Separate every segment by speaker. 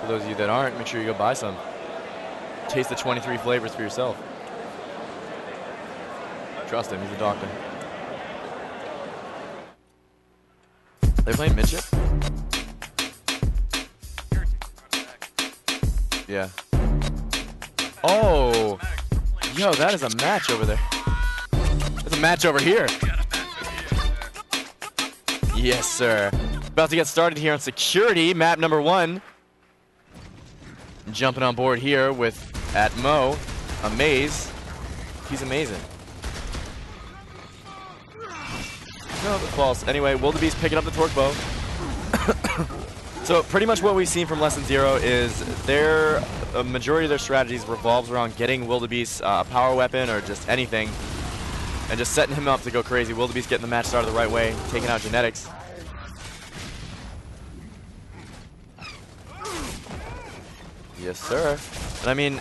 Speaker 1: For those of you that aren't, make sure you go buy some. Taste the 23 flavors for yourself. Trust him, he's a doctor. They're playing midship? Yeah. Oh! Yo, that is a match over there. That's a match over here. Yes, sir. About to get started here on security, map number 1. Jumping on board here with Atmo, Amaze. He's amazing. No, false. Anyway, Wildebeest picking up the torque bow. So pretty much what we've seen from Lesson Zero is a majority of their strategies revolves around getting Wildebeest a power weapon or just anything, and just setting him up to go crazy. Wildebeest getting the match started the right way, taking out Genetics. Yes, sir. And I mean,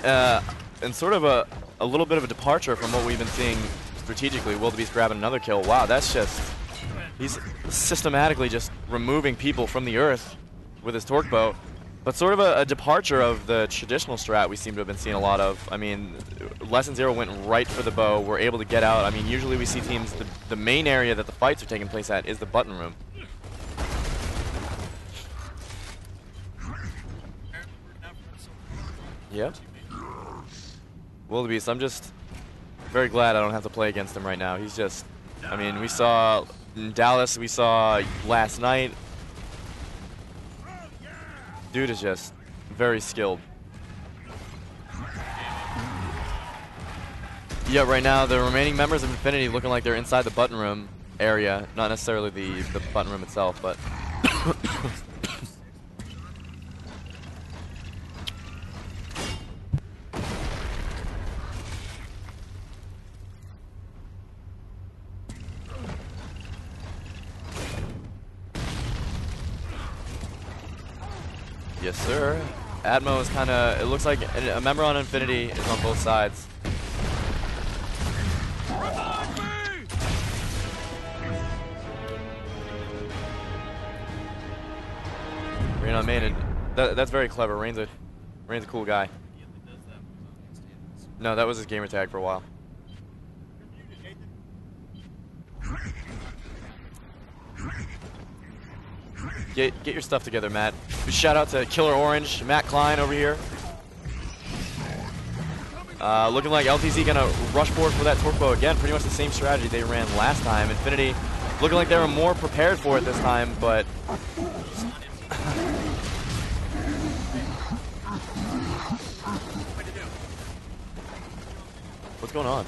Speaker 1: and sort of a little bit of a departure from what we've been seeing strategically. Wildebeest grabbing another kill. Wow, that's just... He's systematically just removing people from the earth with his torque bow. But sort of a departure of the traditional strat we seem to have been seeing a lot of. I mean, Lesson Zero went right for the bow. We're able to get out. I mean, usually we see teams, the main area that the fights are taking place at is the button room. Yep. Wildebeest, I'm just very glad I don't have to play against him right now. He's just, I mean, we saw in Dallas, we saw last night. Dude is just very skilled. Yeah, right now the remaining members of Infinity looking like they're inside the button room area, not necessarily the button room itself, but yes, sir. Atmo is kind of, it looks like a member on Infinity is on both sides. Rain on main, and that's very clever. Rain's a cool guy. No, that was his gamer tag for a while. Get your stuff together, Matt. Shout out to Killer Orange, Matt Klein over here. Looking like LtZ gonna rush forward for that torque bow again. Pretty much the same strategy they ran last time. Infinity looking like they were more prepared for it this time, but what's going on?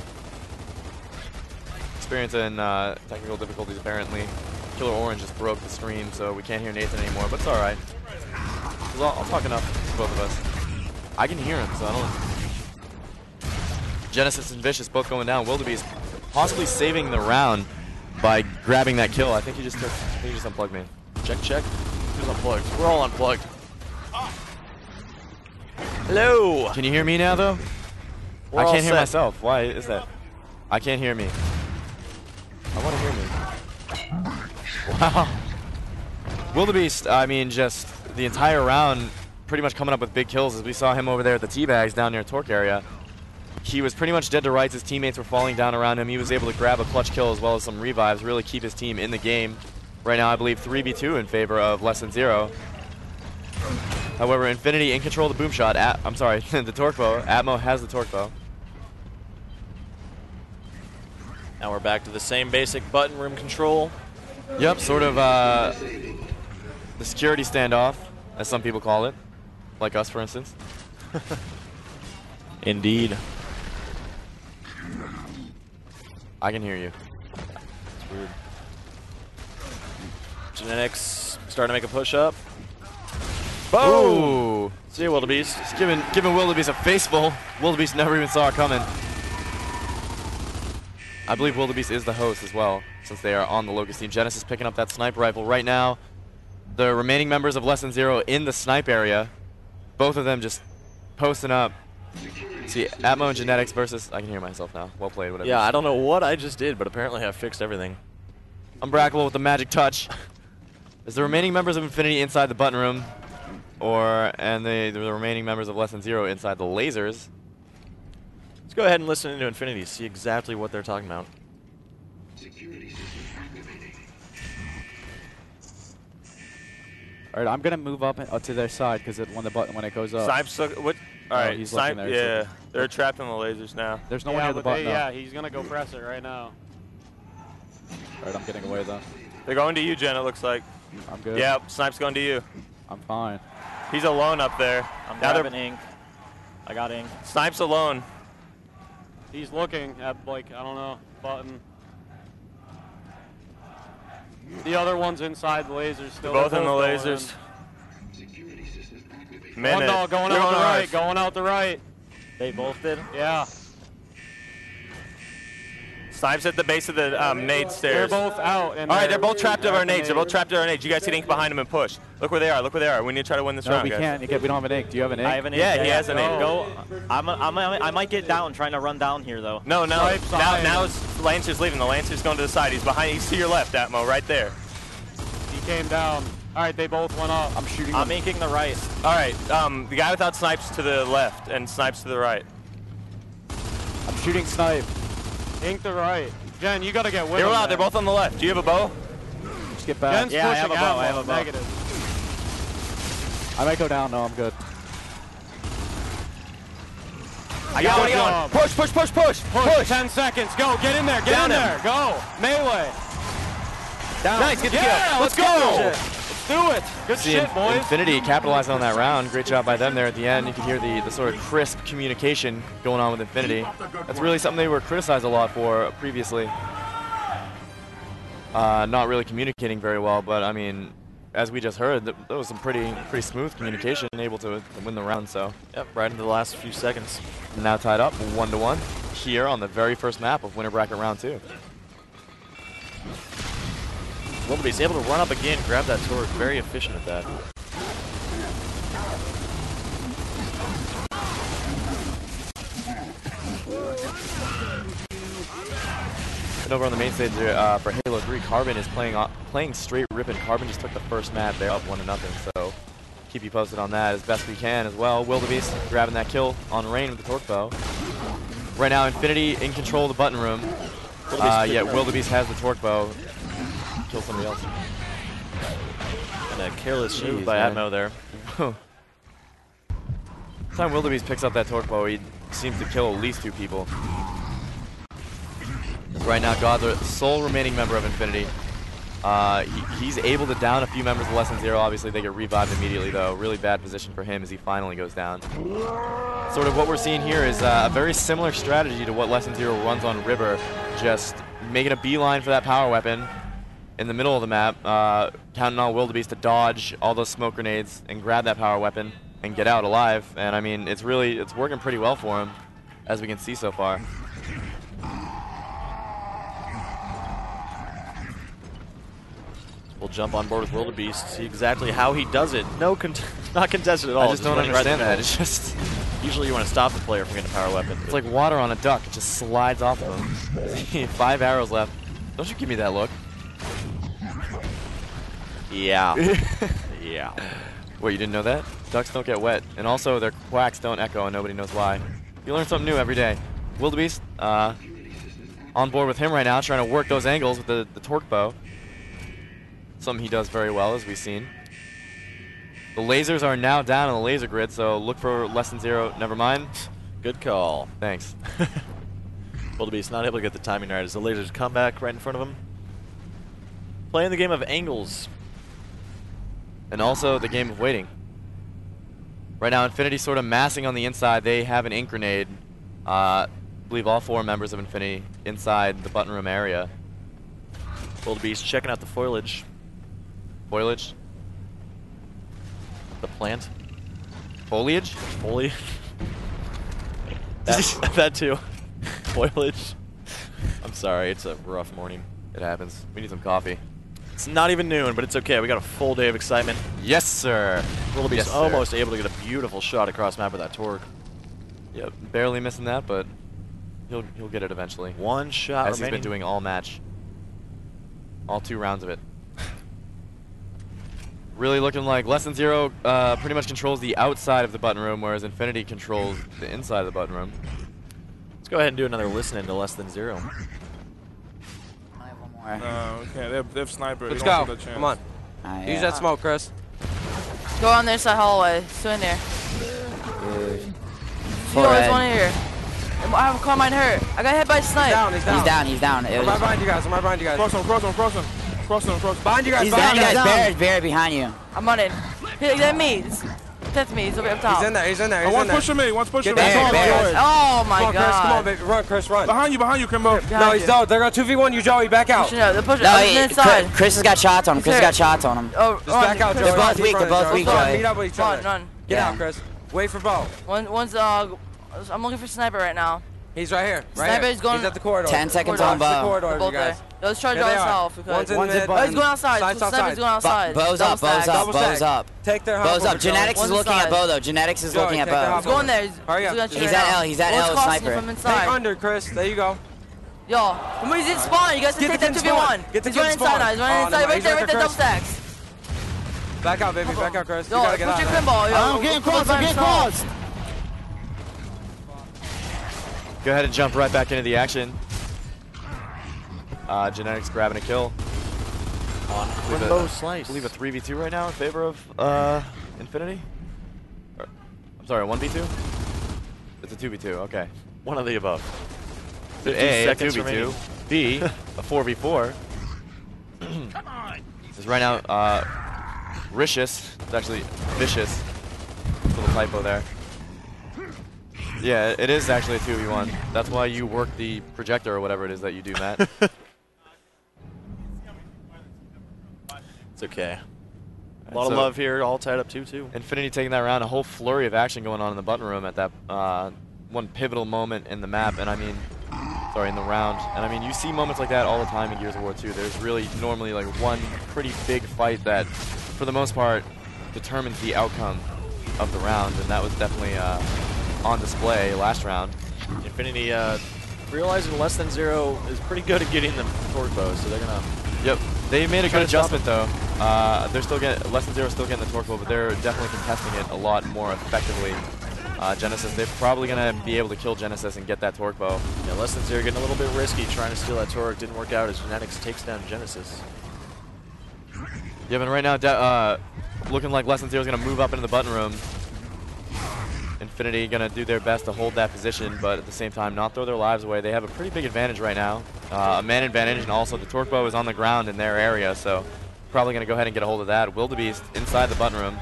Speaker 1: Experiencing technical difficulties apparently. Killer Orange just broke the stream, so we can't hear Nathan anymore, but it's alright. I'll talk enough for both of us. I can hear him, so I don't... Genesis and Vicious both going down. Wildebeest possibly saving the round by grabbing that kill. I think he just unplugged me. Check, check. Who's unplugged? We're all unplugged. Hello! Can you hear me now, though? I can't hear myself. Why is that? I can't hear me. I want to hear me. Wow. Wildebeest, I mean, just the entire round pretty much coming up with big kills as we saw him over there at the teabags down near torque area. He was pretty much dead to rights. His teammates were falling down around him. He was able to grab a clutch kill as well as some revives, really keep his team in the game. Right now, I believe 3v2 in favor of Lesson Zero. However, Infinity in control of the boom shot. I'm sorry, the torque bow. Atmo has the torque bow.
Speaker 2: Now we're back to the same basic button room control.
Speaker 1: Yep, sort of the security standoff, as some people call it. Like us, for instance.
Speaker 2: Indeed.
Speaker 1: I can hear you.
Speaker 2: It's weird. Genetics starting to make a push-up.
Speaker 1: Boom!
Speaker 2: See you, Wildebeest.
Speaker 1: Just giving Wildebeest a faceful. Wildebeest never even saw it coming. I believe Wildebeest is the host as well, since they are on the Locust team. Genesis picking up that sniper rifle right now. The remaining members of Lesson Zero in the snipe area. Both of them just posting up. See, Atmo and Genetics versus... I can hear myself now. Well played, whatever.
Speaker 2: Yeah, I don't know what I just did, but apparently I fixed everything.
Speaker 1: Unbreakable with the magic touch. As the remaining members of Infinity inside the button room. and the remaining members of Less Than Zero inside the lasers.
Speaker 2: Let's go ahead and listen into Infinity, see exactly what they're talking about.
Speaker 3: Security system activating.
Speaker 4: All right, I'm gonna move up to their side because when it goes up.
Speaker 5: Snipes, what? All right,
Speaker 4: he's
Speaker 5: Snipe,
Speaker 4: looking there,
Speaker 5: yeah, they're trapped in the lasers now.
Speaker 4: There's no one near the button.
Speaker 6: Yeah, he's gonna go press it right now.
Speaker 4: All right, I'm getting away though.
Speaker 5: They're going to you, Jen, it looks like.
Speaker 4: I'm good.
Speaker 5: Yep, Snipe's going to you.
Speaker 4: I'm fine.
Speaker 5: He's alone up there.
Speaker 7: I'm
Speaker 5: Now
Speaker 7: grabbing ink. I got ink.
Speaker 5: Snipe's alone.
Speaker 6: He's looking at, like, I don't know, button. The other one's inside the lasers still.
Speaker 5: Both in the
Speaker 6: going
Speaker 5: lasers.
Speaker 3: Security system activating.
Speaker 5: Minute.
Speaker 6: One dog going out the right, going out the right.
Speaker 7: They both did?
Speaker 6: Yeah.
Speaker 5: Snipe's at the base of the nade
Speaker 6: They're
Speaker 5: stairs.
Speaker 6: both out.
Speaker 5: All right, they're both trapped at our nades. They're both trapped at our nades. You guys get ink behind them and push. Look where they are. Look where they are. We need to try to win this
Speaker 4: No,
Speaker 5: round,
Speaker 4: we
Speaker 5: guys.
Speaker 4: can't. We don't have an ink. Do you have an ink?
Speaker 7: I have an ink.
Speaker 5: Yeah, he has an ink.
Speaker 7: Go. I might get down trying to run down here, though.
Speaker 5: No.
Speaker 6: Snipe's
Speaker 5: Now
Speaker 6: behind.
Speaker 5: it's Lancer's leaving. The Lancer's going to the side. He's behind. He's to your left, Atmo, right there.
Speaker 6: He came down. All right, they both went up.
Speaker 4: I'm shooting.
Speaker 7: I'm inking the right.
Speaker 5: All right, the guy without Snipes to the left and Snipes to the right.
Speaker 4: I'm shooting Snipe.
Speaker 6: Ink the right. Jen, you gotta get with
Speaker 5: They're
Speaker 6: him,
Speaker 5: allowed. They're
Speaker 6: man.
Speaker 5: both on the left. Do you have a bow?
Speaker 4: Just get back.
Speaker 6: Jen's
Speaker 7: Yeah, I
Speaker 6: pushing
Speaker 7: have a bow,
Speaker 6: out.
Speaker 7: I have a bow.
Speaker 6: Negative.
Speaker 4: I might go down. No, I'm good.
Speaker 5: I got one.
Speaker 6: Good job.
Speaker 5: Push.
Speaker 6: Push. 10 seconds. Go. Get in there. Get
Speaker 5: Down
Speaker 6: in
Speaker 5: him.
Speaker 6: there. Go. Melee.
Speaker 4: Down.
Speaker 5: Nice. Get the
Speaker 6: Yeah,
Speaker 5: kill.
Speaker 6: let's
Speaker 5: go.
Speaker 6: go. Let's do it. Good
Speaker 1: See,
Speaker 6: shit, boys.
Speaker 1: Infinity capitalizing on that round. Great job by them there at the end. You can hear the sort of crisp communication going on with Infinity. That's really something they were criticized a lot for previously. Not really communicating very well, but I mean, as we just heard, that was some pretty smooth communication, able to win the round. So
Speaker 2: Yep, right into the last few seconds.
Speaker 1: now tied up 1-1 here on the very first map of Winter Bracket Round 2.
Speaker 2: Wildebeest able to run up again, grab that sword. Very efficient at that.
Speaker 1: And over on the main stage for Halo 3, Carbon is playing straight ripping. Carbon just took the first map. They're up 1-0, so keep you posted on that as best we can as well. Wildebeest grabbing that kill on Rain with the torque bow. Right now, Infinity in control of the button room. Yeah, Wildebeest has the torque bow. Kill somebody else.
Speaker 2: And a careless move
Speaker 1: Jeez,
Speaker 2: by
Speaker 1: man.
Speaker 2: Atmo there.
Speaker 1: Every time Wildebeest picks up that torque bow, he seems to kill at least 2 people. Right now, God, the sole remaining member of Infinity. He's able to down a few members of Less Than Zero. Obviously, they get revived immediately, though. Really bad position for him as he finally goes down. Sort of what we're seeing here is a very similar strategy to what Less Than Zero runs on River. Just making a beeline for that power weapon in the middle of the map, counting on Wildebeest to dodge all those smoke grenades and grab that power weapon and get out alive. And I mean, it's working pretty well for him, as we can see so far.
Speaker 2: We'll jump on board with Wildebeest, see exactly how he does it. Not contested at all.
Speaker 1: I just don't
Speaker 2: running right
Speaker 1: understand
Speaker 2: through
Speaker 1: that.
Speaker 2: it.
Speaker 1: It's just,
Speaker 2: Usually you want to stop the player from getting a power weapon.
Speaker 1: it's like water on a duck. It just slides off of him. 5 arrows left. Don't you give me that look.
Speaker 2: Yeah. Yeah.
Speaker 1: Wait, you didn't know that? Ducks don't get wet. And also, their quacks don't echo, and nobody knows why. You learn something new every day. Wildebeest, on board with him right now, trying to work those angles with the torque bow. Something he does very well, as we've seen. The lasers are now down on the laser grid, so look for Less Than Zero. Never mind.
Speaker 2: Good call.
Speaker 1: Thanks.
Speaker 2: Wildebeest not able to get the timing right as the lasers come back right in front of him. Playing the game of angles.
Speaker 1: And also the game of waiting. Right now, Infinity sort of massing on the inside. They have an ink grenade. I believe all 4 members of Infinity inside the button room area.
Speaker 2: Wildebeest checking out the foliage.
Speaker 1: Foliage?
Speaker 2: The plant.
Speaker 1: Foliage?
Speaker 2: Foliage. That too. Foliage. I'm sorry, it's a rough morning.
Speaker 1: It happens. We need some coffee.
Speaker 2: It's not even noon, but it's okay. We got a full day of excitement.
Speaker 1: Yes, sir.
Speaker 2: Wildebeest
Speaker 1: Yes, sir.
Speaker 2: almost able to get a beautiful shot across map with that torque.
Speaker 1: Yep, barely missing that, but he'll get it eventually.
Speaker 2: One shot
Speaker 1: As he's
Speaker 2: remaining.
Speaker 1: been doing all match. All 2 rounds of it. Really looking like Less Than Zero pretty much controls the outside of the button room, whereas Infinity controls the inside of the button room.
Speaker 2: Let's go ahead and do another listen into Less Than Zero.
Speaker 4: I have one more.
Speaker 8: No, we can't. They have sniper.
Speaker 9: Let's
Speaker 8: They don't
Speaker 9: go.
Speaker 8: take that chance.
Speaker 9: Come on. Use that smoke, Chris.
Speaker 10: Go on their side hallway. Still in there.
Speaker 4: Dude.
Speaker 10: You always one here. I have a Carmine hurt. I got hit by a snipe.
Speaker 9: He's down.
Speaker 4: He's down. It
Speaker 9: I'm
Speaker 4: was
Speaker 9: right behind you guys. I'm right behind you guys.
Speaker 8: Cross him.
Speaker 9: Behind you guys.
Speaker 4: he's
Speaker 9: behind
Speaker 4: down,
Speaker 9: you guys.
Speaker 4: Barrett behind you.
Speaker 10: I'm on it. Hey, that's me. That's me. He's over up top.
Speaker 9: He's in there. He's in there.
Speaker 8: One's pushing me. One's pushing me.
Speaker 9: Get that George.
Speaker 10: Oh my
Speaker 9: Come on, Chris.
Speaker 10: god.
Speaker 9: Come on, baby. Run, Chris. Run.
Speaker 8: Behind you, Kimbo.
Speaker 9: No, he's down. They're going 2v1 you, Joey. Back out.
Speaker 10: Pushing out. They're pushing.
Speaker 4: No,
Speaker 10: I'm inside.
Speaker 4: Chris has got shots on him.
Speaker 10: Oh,
Speaker 9: Just back out, Joey.
Speaker 4: They're both weak. They're both weak, Joey.
Speaker 9: Meet up with each other.
Speaker 10: Run.
Speaker 9: Get out, Chris. Wait for Bo.
Speaker 10: One's I'm looking for sniper right now.
Speaker 9: He's right here. Right
Speaker 10: Sniper
Speaker 9: here.
Speaker 10: is going.
Speaker 9: He's at the corridor.
Speaker 4: 10 seconds
Speaker 9: Watch
Speaker 4: on
Speaker 9: the
Speaker 4: Bo.
Speaker 9: corridor,
Speaker 10: They're
Speaker 9: you
Speaker 10: both
Speaker 9: guys.
Speaker 10: there. Let's try to
Speaker 9: Here
Speaker 10: draw
Speaker 9: they
Speaker 10: us
Speaker 9: are.
Speaker 10: off.
Speaker 9: One's in
Speaker 10: Oh,
Speaker 9: mid.
Speaker 10: he's going outside.
Speaker 9: Sides
Speaker 10: Sniper's
Speaker 9: outside.
Speaker 10: going outside.
Speaker 4: Bo's up. Bo's up.
Speaker 9: Take their
Speaker 4: Bo's
Speaker 9: hop
Speaker 4: up.
Speaker 9: over, Joey.
Speaker 4: Genetics is looking at Bo though. Genetics is
Speaker 9: Joey,
Speaker 4: looking at
Speaker 9: take their
Speaker 4: Bo.
Speaker 9: hop
Speaker 10: He's going
Speaker 9: over.
Speaker 10: there.
Speaker 9: Hurry up.
Speaker 4: He's at L. He's at L with
Speaker 10: crossing
Speaker 4: sniper.
Speaker 10: from inside.
Speaker 9: Take under, Chris. There you go.
Speaker 10: Yo, he's in spawn. You guys can
Speaker 9: Get
Speaker 10: take
Speaker 9: the
Speaker 10: that
Speaker 9: kid
Speaker 10: 2v1.
Speaker 9: spawn. Get the
Speaker 10: He's
Speaker 9: kid
Speaker 10: running
Speaker 9: spawn.
Speaker 10: inside now. He's running
Speaker 9: Oh,
Speaker 10: inside.
Speaker 9: never
Speaker 10: Right there,
Speaker 9: mind.
Speaker 10: right there. Double
Speaker 9: He's right
Speaker 10: stacks.
Speaker 9: Back out, baby. Back out, Chris.
Speaker 10: Yo,
Speaker 9: You gotta
Speaker 10: put
Speaker 9: get
Speaker 10: your
Speaker 9: out.
Speaker 10: pinball. Yo,
Speaker 4: I'm getting crossed. I'm getting crossed.
Speaker 1: Go ahead and jump right back into the action. Genetics grabbing a kill.
Speaker 2: On
Speaker 1: Believe
Speaker 2: Kimbo
Speaker 1: I
Speaker 2: Slice.
Speaker 1: believe a 3v2 right now in favor of Infinity. I'm sorry, 1v2? It's a 2v2, okay.
Speaker 2: One of the above.
Speaker 1: A,
Speaker 2: 50
Speaker 1: a
Speaker 2: seconds
Speaker 1: 2v2.
Speaker 2: remaining.
Speaker 1: B, a 4v4. This is right now, Ricious. It's actually Vicious. Little typo there. Yeah, it is actually a 2v1. That's why you work the projector or whatever it is that you do, Matt.
Speaker 2: It's okay. A lot of love here, all tied up 2-2.
Speaker 1: Infinity taking that round, a whole flurry of action going on in the button room at that one pivotal moment in the map, and I mean, sorry, in the round. And I mean, you see moments like that all the time in Gears of War 2. There's really normally like one pretty big fight that, for the most part, determines the outcome of the round, and that was definitely on display last round.
Speaker 2: Infinity realizing Less Than Zero is pretty good at getting them torque bows, so they're gonna.
Speaker 1: Yep, they made a
Speaker 2: Try
Speaker 1: good
Speaker 2: to stop
Speaker 1: adjustment though. They're still getting Less Than Zero, still getting the torque bow, but they're definitely contesting it a lot more effectively. Genesis, they're probably gonna be able to kill Genesis and get that torque bow.
Speaker 2: Yeah, Less Than Zero getting a little bit risky trying to steal that torque. Didn't work out as Genetics takes down Genesis.
Speaker 1: Yeah, but right now, looking like Less Than Zero is gonna move up into the button room. Infinity gonna do their best to hold that position, but at the same time not throw their lives away. They have a pretty big advantage right now, a man advantage, and also the torque bow is on the ground in their area, so probably gonna go ahead and get a hold of that. Wildebeest inside the button room,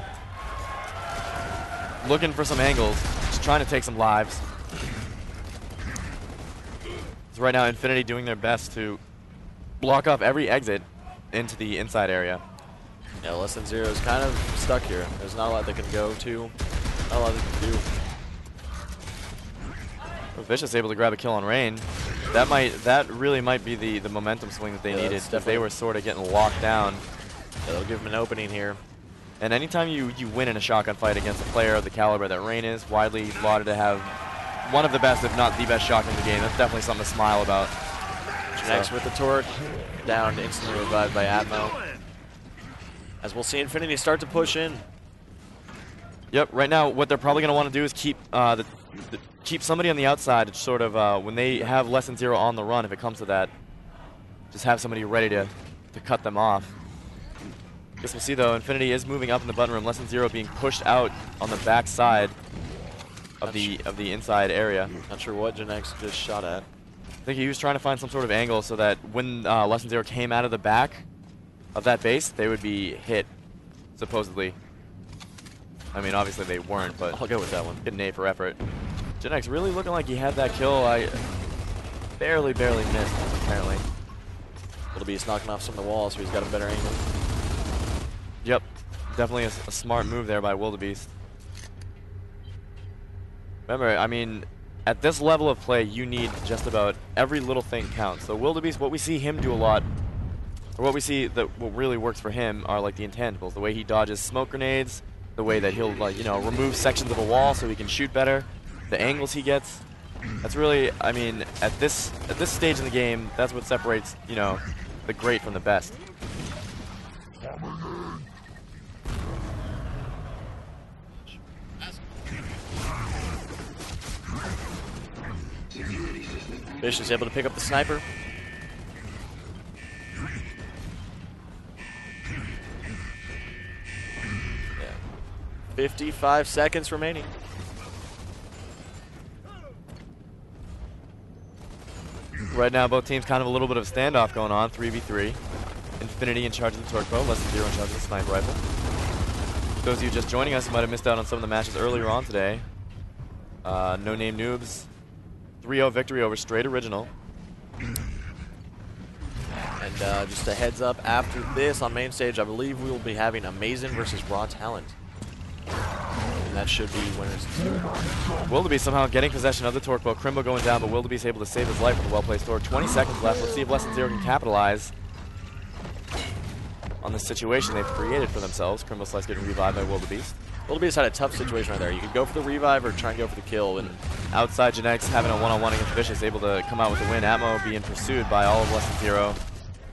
Speaker 1: looking for some angles, just trying to take some lives. So right now, Infinity doing their best to block off every exit into the inside area.
Speaker 2: Yeah, Less Than Zero is kind of stuck here. There's not a lot they can go to. Not a lot they can do.
Speaker 1: Vicious able to grab a kill on Rain. That really might be the momentum swing that they needed, if they were sort of getting locked down.
Speaker 2: Yeah, that'll give them an opening here.
Speaker 1: And anytime you win in a shotgun fight against a player of the caliber that Rain is, widely lauded to have one of the best, if not the best shotgun in the game. That's definitely something to smile about.
Speaker 2: Next with the torque, down, instantly revived by Atmo. As we'll see Infinity start to push in.
Speaker 1: Yep, right now what they're probably going to want to do is keep keep somebody on the outside, sort of when they have Less Than Zero on the run, if it comes to that, just have somebody ready to cut them off. Guess we'll see though, Infinity is moving up in the button room, Less Than Zero being pushed out on the back side of the inside area.
Speaker 2: Not sure what Genex just shot at.
Speaker 1: I think he was trying to find some sort of angle so that when Less Than Zero came out of the back of that base, they would be hit, supposedly. I mean, obviously they weren't, but
Speaker 2: I'll go with that one.
Speaker 1: Get an A for effort. Genex really looking like he had that kill. I barely missed, apparently.
Speaker 2: Wildebeest knocking off some of the walls, so he's got a better angle.
Speaker 1: Yep, definitely a smart move there by Wildebeest. Remember, I mean, at this level of play, you need just about every little thing counts. So Wildebeest, what we see him do a lot, or what we see that what really works for him are like the intangibles. The way he dodges smoke grenades, the way that he'll remove sections of a wall so he can shoot better, the angles he gets. That's really, I mean, at this stage in the game, that's what separates, the great from the best.
Speaker 2: Vicious able to pick up the sniper. Yeah. 55 seconds remaining.
Speaker 1: Right now, both teams kind of a little bit of a standoff going on, 3v3. Infinity in charge of the torque bow, LtZ in charge of the sniper rifle. Those of you just joining us might have missed out on some of the matches earlier on today. No Name Noobs, 3-0 victory over Straight Original.
Speaker 2: And just a heads up, after this on main stage, I believe we will be having Amazing versus Raw Talent. And that should be winners.
Speaker 1: Wildebeest somehow getting possession of the torque bow. Crimbo going down, but Wildebeest able to save his life with a well-placed torque. 20 seconds left. Let's see if LtZ can capitalize on the situation they've created for themselves. Crimbo Slice getting revived by Wildebeest.
Speaker 2: Wildebeest had a tough situation right there. You could go for the revive or try and go for the kill. And
Speaker 1: outside, Genetics having a one-on-one against Vicious, able to come out with the win. Atmo being pursued by all of LtZ.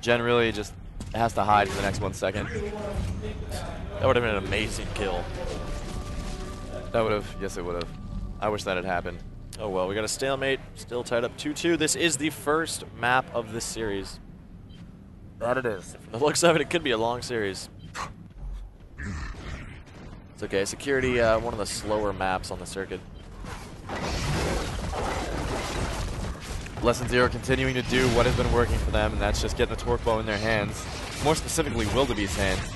Speaker 1: Gen really just has to hide for the next 1 second.
Speaker 2: That would have been an amazing kill.
Speaker 1: That would have, yes it would have. I wish that had happened.
Speaker 2: Oh well, we got a stalemate, still tied up 2-2. This is the first map of this series.
Speaker 1: That it is.
Speaker 2: From the looks of it, it could be a long series. It's okay, Security, one of the slower maps on the circuit.
Speaker 1: LtZ continuing to do what has been working for them, and that's just getting the torque bow in their hands. More specifically, Wildebeest's hands.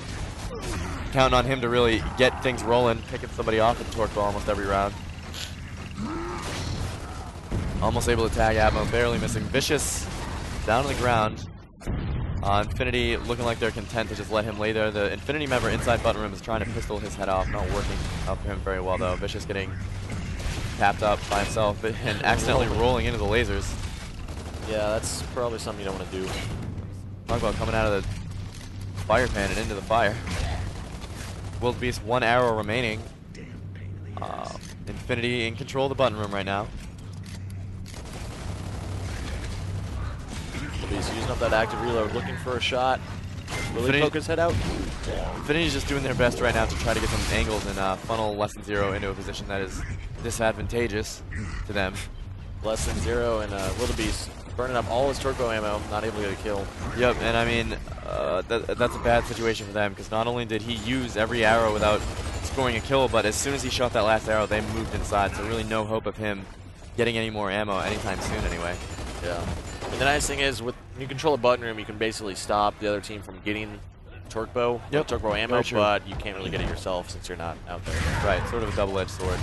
Speaker 1: Counting on him to really get things rolling, picking somebody off with the torque bow almost every round. Almost able to tag Atmo, barely missing. Vicious down on the ground. Infinity looking like they're content to just let him lay there. The Infinity member inside button room is trying to pistol his head off, not working out for him very well though. Vicious getting tapped up by himself and accidentally rolling into the lasers.
Speaker 2: Yeah, that's probably something you don't want to do.
Speaker 1: Talk about coming out of the fire pan and into the fire. Wildebeest, 1 arrow remaining. Infinity in control of the button room right now.
Speaker 2: Wildebeest using up that active reload, looking for a shot. Really poke his head out.
Speaker 1: Infinity's just doing their best right now to try to get some angles and funnel LtZ into a position that is disadvantageous to them.
Speaker 2: LtZ and Wildebeest burning up all his turbo ammo, not able to get a kill.
Speaker 1: Yep, and I mean, that's a bad situation for them, because not only did he use every arrow without scoring a kill, but as soon as he shot that last arrow, they moved inside, so really no hope of him getting any more ammo anytime soon anyway.
Speaker 2: Yeah. And the nice thing is, when you control a button room, you can basically stop the other team from getting torque bow, torque bow ammo, but you can't really get it yourself since you're not out there.
Speaker 1: Right, sort of a double-edged sword.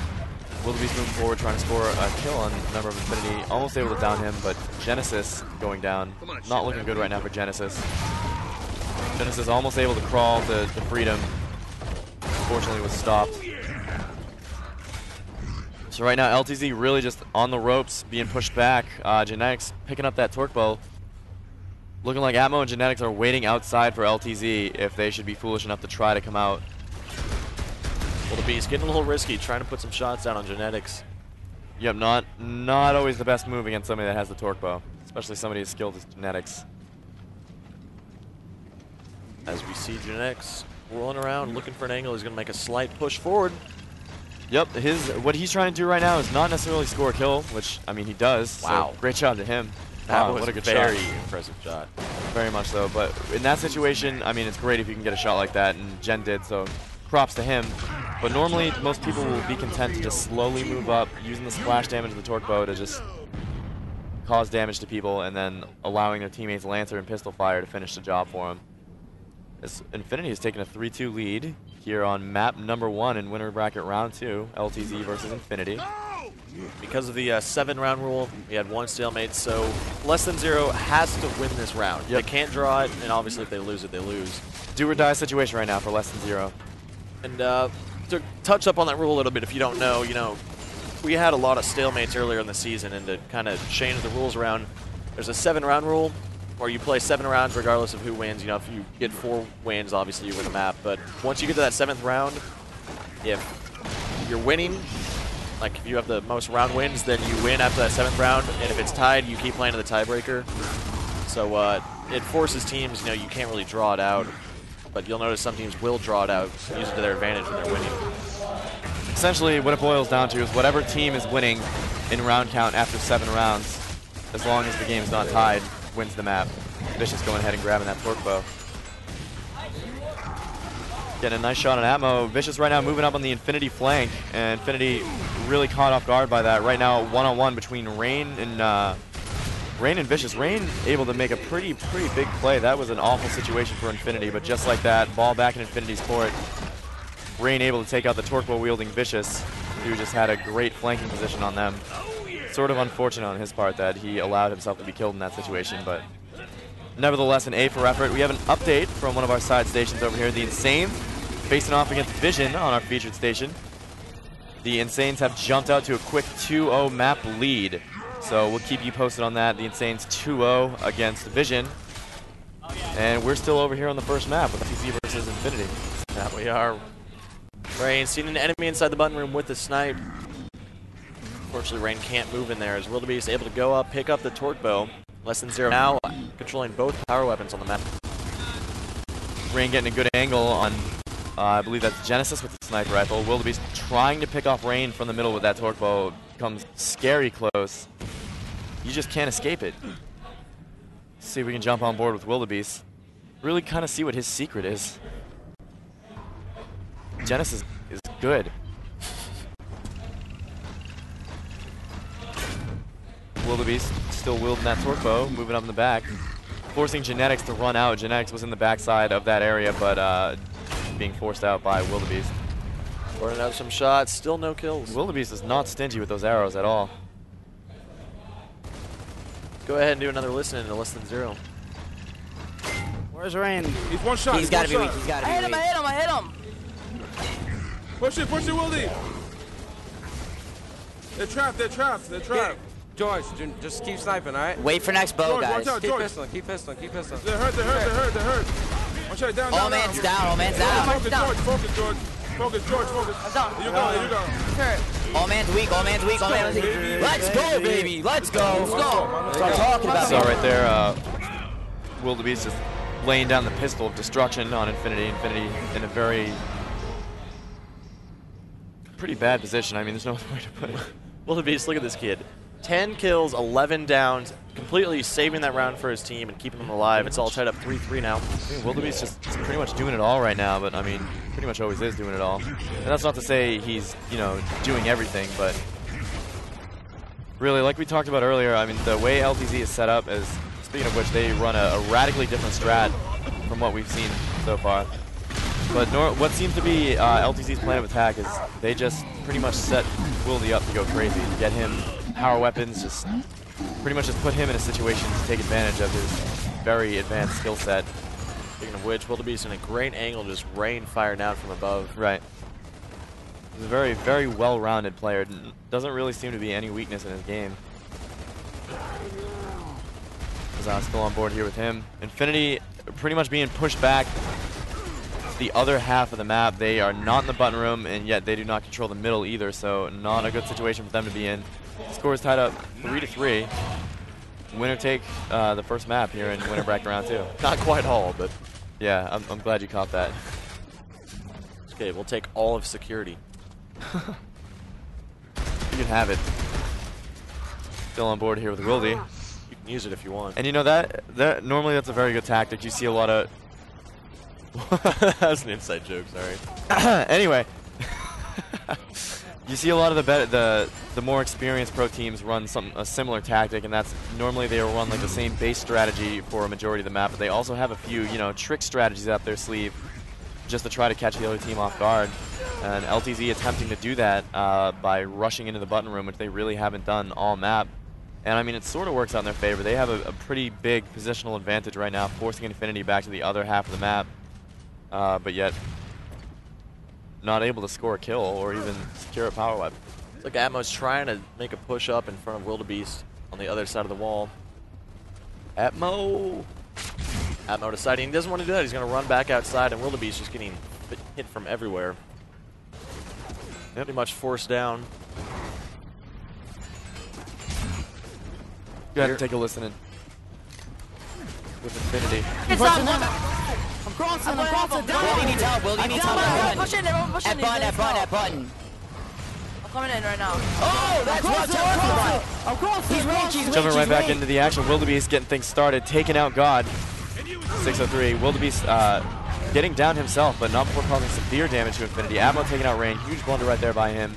Speaker 1: Wildebeest moving forward, trying to score a kill on Member of Infinity. Almost able to down him, but Genesis going down. Not looking good right now for Genesis. Genesis almost able to crawl to freedom. Unfortunately was stopped. So right now, LtZ really just on the ropes, being pushed back. Genetics picking up that torque bow. Looking like Atmo and Genetics are waiting outside for LtZ if they should be foolish enough to try to come out.
Speaker 2: Wildebeest getting a little risky, trying to put some shots down on Genetics.
Speaker 1: Yep, not always the best move against somebody that has the torque bow, especially somebody as skilled as Genetics.
Speaker 2: As we see Genetics rolling around, looking for an angle, he's going to make a slight push forward.
Speaker 1: Yep, what he's trying to do right now is not necessarily score a kill, which, I mean, he does.
Speaker 2: Wow.
Speaker 1: So great job to him.
Speaker 2: That was
Speaker 1: what a good
Speaker 2: very
Speaker 1: shot.
Speaker 2: impressive shot.
Speaker 1: Very much so, but in that situation, I mean, it's great if you can get a shot like that, and Gen did, so props to him. But normally, most people will be content to just slowly move up, using the splash damage of the torque bow to just cause damage to people, and then allowing their teammates Lancer and pistol fire to finish the job for them. As Infinity has taken a 3-2 lead here on map number 1 in winner bracket round 2, LtZ versus Infinity.
Speaker 2: Because of the 7-round rule, we had 1 stalemate, so LtZ has to win this round.
Speaker 1: Yep.
Speaker 2: They can't draw it, and obviously if they lose it, they lose.
Speaker 1: Do or die situation right now for LtZ.
Speaker 2: And to touch up on that rule a little bit, if you don't know, we had a lot of stalemates earlier in the season, and to kind of change the rules around, there's a 7-round rule where you play 7 rounds regardless of who wins. If you get 4 wins, obviously you win the map. But once you get to that 7th round, if you're winning, like if you have the most round wins, then you win after that 7th round. And if it's tied, you keep playing to the tiebreaker. So it forces teams, you can't really draw it out. But you'll notice some teams will draw it out, use it to their advantage when they're winning.
Speaker 1: Essentially, what it boils down to is whatever team is winning in round count after 7 rounds, as long as the game's not tied, wins the map. Vicious going ahead and grabbing that torque bow. Getting a nice shot on Atmo. Vicious right now moving up on the Infinity flank, and Infinity really caught off guard by that. Right now, one-on-one between Rain and Vicious. Rain able to make a pretty big play. That was an awful situation for Infinity, but just like that, ball back in Infinity's court. Rain able to take out the torque bow wielding Vicious, who just had a great flanking position on them. Sort of unfortunate on his part that he allowed himself to be killed in that situation, but nevertheless an A for effort. We have an update from one of our side stations over here. The Insane facing off against Vision on our featured station. The Insanes have jumped out to a quick 2-0 map lead. So we'll keep you posted on that. The Insanes 2-0 against Vision. And we're still over here on the first map with LtZ versus Infinity.
Speaker 2: That we are. Rain seen an enemy inside the button room with the snipe. Unfortunately, Rain can't move in there as Wildebeest able to go up, pick up the torque bow. Less than 0 now, controlling both power weapons on the map.
Speaker 1: Rain getting a good angle on, I believe that's Genesis with the sniper rifle. Wildebeest trying to pick off Rain from the middle with that torque bow. Comes scary close. You just can't escape it. See if we can jump on board with Wildebeest. Really kind of see what his secret is. Genesis is good. Wildebeest still wielding that torque bow, moving up in the back, forcing Genetics to run out. Genetics was in the backside of that area, but being forced out by Wildebeest.
Speaker 2: Burning out some shots, still no kills.
Speaker 1: Wildebeest is not stingy with those arrows at all.
Speaker 2: Go ahead and do another listen into less than 0.
Speaker 4: Where's Rain?
Speaker 8: He's one shot.
Speaker 9: He's got to be weak. He's got to be weak.
Speaker 10: I hit him.
Speaker 8: Push it, Wildy. They're trapped.
Speaker 9: George, just keep sniping, all right?
Speaker 11: Wait for next bow,
Speaker 8: George,
Speaker 11: guys.
Speaker 8: watch out,
Speaker 9: Keep
Speaker 8: George.
Speaker 9: pistoling.
Speaker 8: They're hurt. Watch out, down.
Speaker 11: All man's down.
Speaker 8: Focus, George. I'm down. You go.
Speaker 10: Hurt.
Speaker 11: All man's weak. Let's go, baby. Let's go. Start talking about
Speaker 1: So
Speaker 11: it.
Speaker 1: right there, Wildebeest just laying down the pistol of destruction on Infinity. Infinity in a pretty bad position. I mean, there's no other way to put it.
Speaker 2: Wildebeest, look at this kid. 10 kills, 11 downs, completely saving that round for his team and keeping them alive. It's all tied up 3-3 now.
Speaker 1: I mean, Wildebeest just pretty much doing it all right now, but I mean, pretty much always is doing it all. And that's not to say he's, doing everything, but really, like we talked about earlier, I mean, the way LtZ is set up is, speaking of which, they run a radically different strat from what we've seen so far. But what seems to be LtZ's plan of attack is they just pretty much set Wildy up to go crazy, to get him power weapons, just pretty much just put him in a situation to take advantage of his very advanced skill set.
Speaker 2: Speaking of which, Wildebeest in a great angle, just rain fire down from above.
Speaker 1: Right. He's a very, very well-rounded player. Doesn't really seem to be any weakness in his game. Kazan still on board here with him. Infinity pretty much being pushed back the other half of the map. They are not in the button room, and yet they do not control the middle either, so not a good situation for them to be in. Score is tied up 3-3. Winner take the first map here in winter bracket round 2.
Speaker 2: Not quite all, but
Speaker 1: yeah, I'm glad you caught that.
Speaker 2: Okay, we'll take all of security.
Speaker 1: You can have it. Still on board here with Wildy.
Speaker 2: You can use it if you want.
Speaker 1: And you know that normally that's a very good tactic. You see a lot of
Speaker 2: That's an inside joke, sorry.
Speaker 1: Anyway, you see a lot of the more experienced pro teams run a similar tactic, and that's normally they will run like the same base strategy for a majority of the map, but they also have a few trick strategies up their sleeve just to try to catch the other team off guard. And LtZ attempting to do that by rushing into the button room, which they really haven't done all map. And I mean, it sort of works out in their favor. They have a pretty big positional advantage right now, forcing Infinity back to the other half of the map. But yet, not able to score a kill or even secure a power weapon.
Speaker 2: It's like Atmo's trying to make a push up in front of Wildebeest on the other side of the wall. Atmo deciding he doesn't want to do that. He's going to run back outside, and Wildebeest just getting hit from everywhere. Pretty much forced down.
Speaker 1: You have to take a listen in with Infinity.
Speaker 10: It's on.
Speaker 11: I'm crossing. Wildy needs help. Wildy needs help.
Speaker 10: Push in, everyone push in.
Speaker 11: At button.
Speaker 10: coming in right now.
Speaker 11: Oh, that's what I'm talking about.
Speaker 10: I'm close.
Speaker 11: He's weak, he's weak,
Speaker 1: Jumping right
Speaker 11: he's
Speaker 1: back
Speaker 11: weak.
Speaker 1: into the action. Wildebeest getting things started, taking out God. 603. Wildebeest getting down himself, but not before causing severe damage to Infinity. Atmo taking out Rain. Huge blunder right there by him.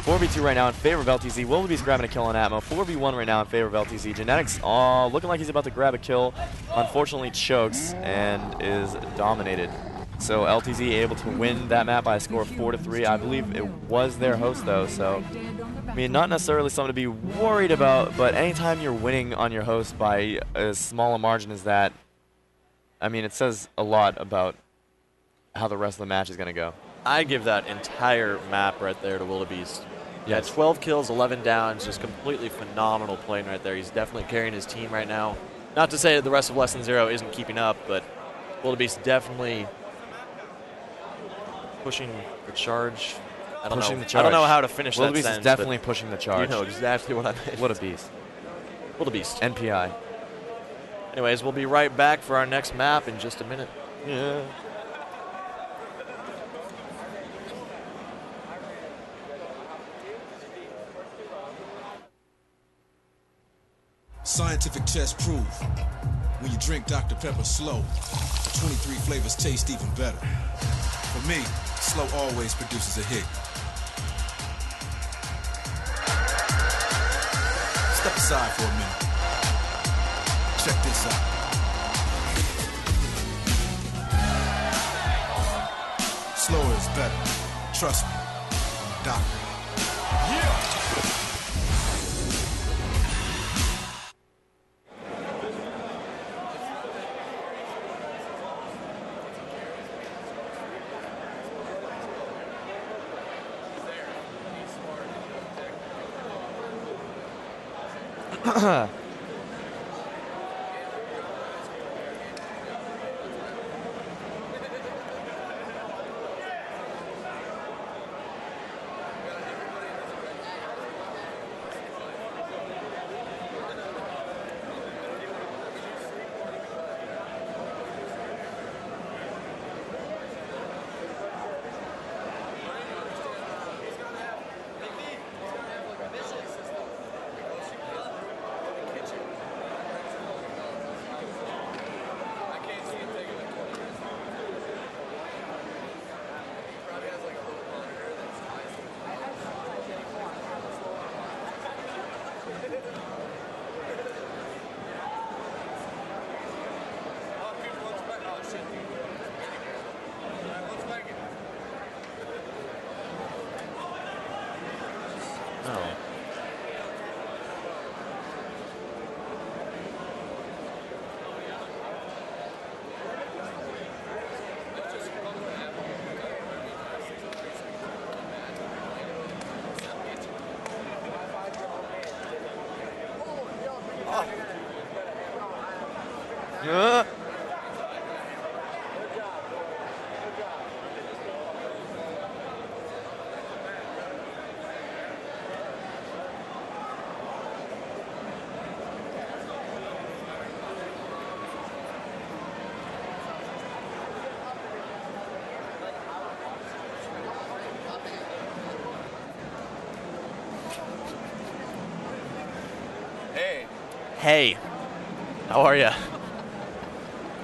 Speaker 1: 4v2 right now in favor of LtZ. Wildebeest grabbing a kill on Atmo. 4v1 right now in favor of LtZ. Genetics looking like he's about to grab a kill. Unfortunately chokes and is dominated. So LtZ able to win that map by a score of 4-3. I believe it was their host though, so I mean not necessarily something to be worried about, but anytime you're winning on your host by as small a margin as that, I mean it says a lot about how the rest of the match is going to go.
Speaker 2: I give that entire map right there to Wildebeest. Yeah,
Speaker 1: Yes.
Speaker 2: 12 kills, 11 downs, just completely phenomenal playing right there. He's definitely carrying his team right now. Not to say that the rest of Less Than Zero isn't keeping up, but Wildebeest definitely pushing the charge. I don't
Speaker 1: Pushing
Speaker 2: know.
Speaker 1: the charge.
Speaker 2: I don't know how to finish that
Speaker 1: Wildebeest
Speaker 2: sentence.
Speaker 1: is definitely
Speaker 2: but
Speaker 1: pushing the charge.
Speaker 2: You know exactly what I meant.
Speaker 1: What a beast.
Speaker 2: Wildebeest.
Speaker 1: NPI.
Speaker 2: Anyways, we'll be right back for our next map in just a minute.
Speaker 1: Yeah.
Speaker 12: Scientific tests prove when you drink Dr. Pepper slow, the 23 flavors taste even better. For me, slow always produces a hit. Step aside for a minute. Check this out. Slower is better. Trust me, I'm a doctor. Yeah!
Speaker 2: Hey, how are ya?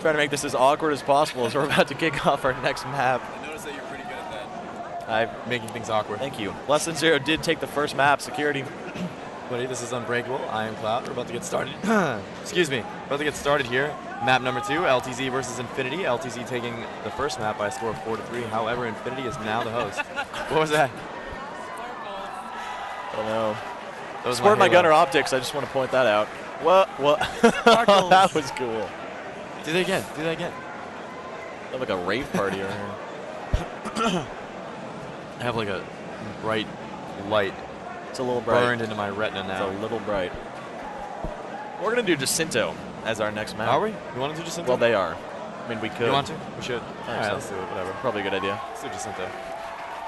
Speaker 2: Trying to make this as awkward as possible as we're about to kick off our next map.
Speaker 1: I noticed that you're pretty good at that. Making things awkward.
Speaker 2: Thank you. Less Than Zero did take the first map, security.
Speaker 1: Buddy, this is Unbreakable. I am Cloud. We're about to get started. Excuse me. About to get started here. Map number 2, LtZ versus Infinity. LtZ taking the first map by a score of 4-3. However, Infinity is now the host. What was that?
Speaker 2: I don't know.
Speaker 1: That was
Speaker 2: Sport my
Speaker 1: halo.
Speaker 2: gunner optics. I just want to point that out. What? That was cool.
Speaker 1: Do that again. Do that again.
Speaker 2: I have like a rave party over here.
Speaker 1: I have like a bright light.
Speaker 2: It's a little bright.
Speaker 1: Burned into my retina now.
Speaker 2: It's a little bright. We're going to do Jacinto as our next map.
Speaker 1: Are we? You want to do Jacinto?
Speaker 2: Well, they are. I mean, we could.
Speaker 1: You want to? We should.
Speaker 2: I
Speaker 1: Alright,
Speaker 2: so.
Speaker 1: let's do it. Whatever.
Speaker 2: Probably a good idea.
Speaker 1: Let's do Jacinto.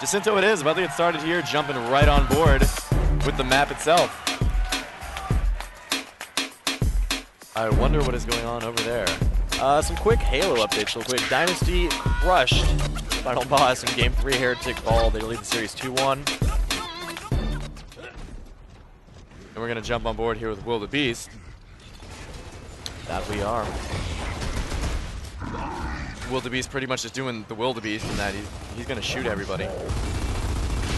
Speaker 1: Jacinto it is. About to get started here. Jumping right on board with the map itself. I wonder what is going on over there.
Speaker 2: Some quick Halo updates real quick. Dynasty crushed the final boss in Game 3, Heretic Ball. They lead the series 2-1.
Speaker 1: And we're going to jump on board here with LtZ.
Speaker 2: That we are.
Speaker 1: LtZ pretty much just doing the LtZ in that he's going to shoot everybody.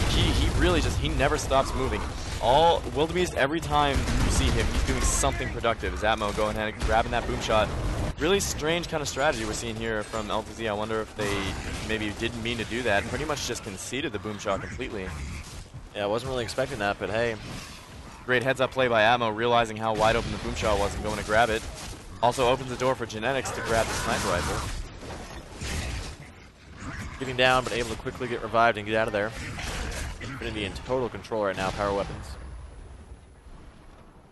Speaker 1: He really just, he never stops moving. LtZ, every time you see him, he's doing something productive. Is Atmo going ahead and grabbing that boom shot. Really strange kind of strategy we're seeing here from LtZ. I wonder if they maybe didn't mean to do that and pretty much just conceded the boom shot completely.
Speaker 2: Yeah, I wasn't really expecting that, but hey.
Speaker 1: Great heads-up play by Atmo, realizing how wide open the boom shot was and going to grab it. Also opens the door for Genetics to grab the sniper rifle.
Speaker 2: Getting down, but able to quickly get revived and get out of there. Infinity in total control right now, power weapons.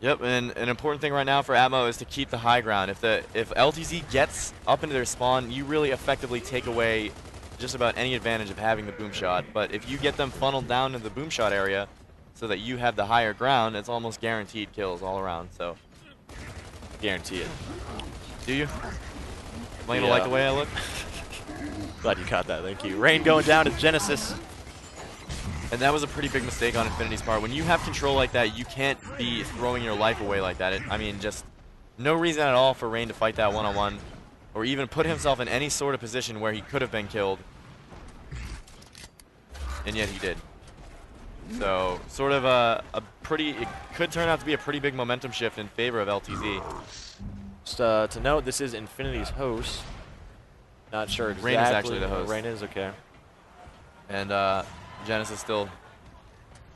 Speaker 1: Yep, and an important thing right now for Atmo is to keep the high ground. If LtZ gets up into their spawn, you really effectively take away just about any advantage of having the boom shot. But if you get them funneled down to the boom shot area so that you have the higher ground, it's almost guaranteed kills all around. So
Speaker 2: guarantee it.
Speaker 1: Do you? Am I gonna like the way I look?
Speaker 2: Glad you caught that, thank you. Rain going down to Genesis.
Speaker 1: And that was a pretty big mistake on Infinity's part. When you have control like that, you can't be throwing your life away like that. I mean, just no reason at all for Rain to fight that one-on-one or even put himself in any sort of position where he could have been killed. And yet he did. So, sort of it could turn out to be a pretty big momentum shift in favor of LtZ.
Speaker 2: Just to note, this is Infinity's host. Not sure exactly.
Speaker 1: Rain is actually the host.
Speaker 2: Rain is, okay.
Speaker 1: And Genesis still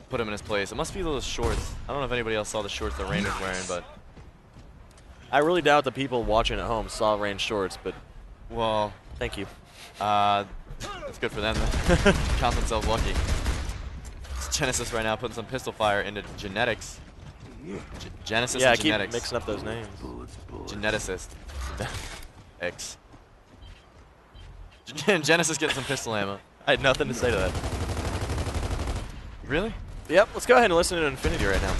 Speaker 1: put him in his place. It must be those shorts. I don't know if anybody else saw the shorts that Rain was wearing, but
Speaker 2: I really doubt the people watching at home saw Rain's shorts, but
Speaker 1: well,
Speaker 2: thank you.
Speaker 1: That's good for them. Count themselves lucky. It's Genesis right now putting some pistol fire into Genetics. Genesis and Genetics.
Speaker 2: Keep mixing up those names.
Speaker 1: Geneticist. X. Genesis getting some pistol ammo.
Speaker 2: I had nothing to say to that.
Speaker 1: Really?
Speaker 2: Yep, let's go ahead and listen to Infinity right now.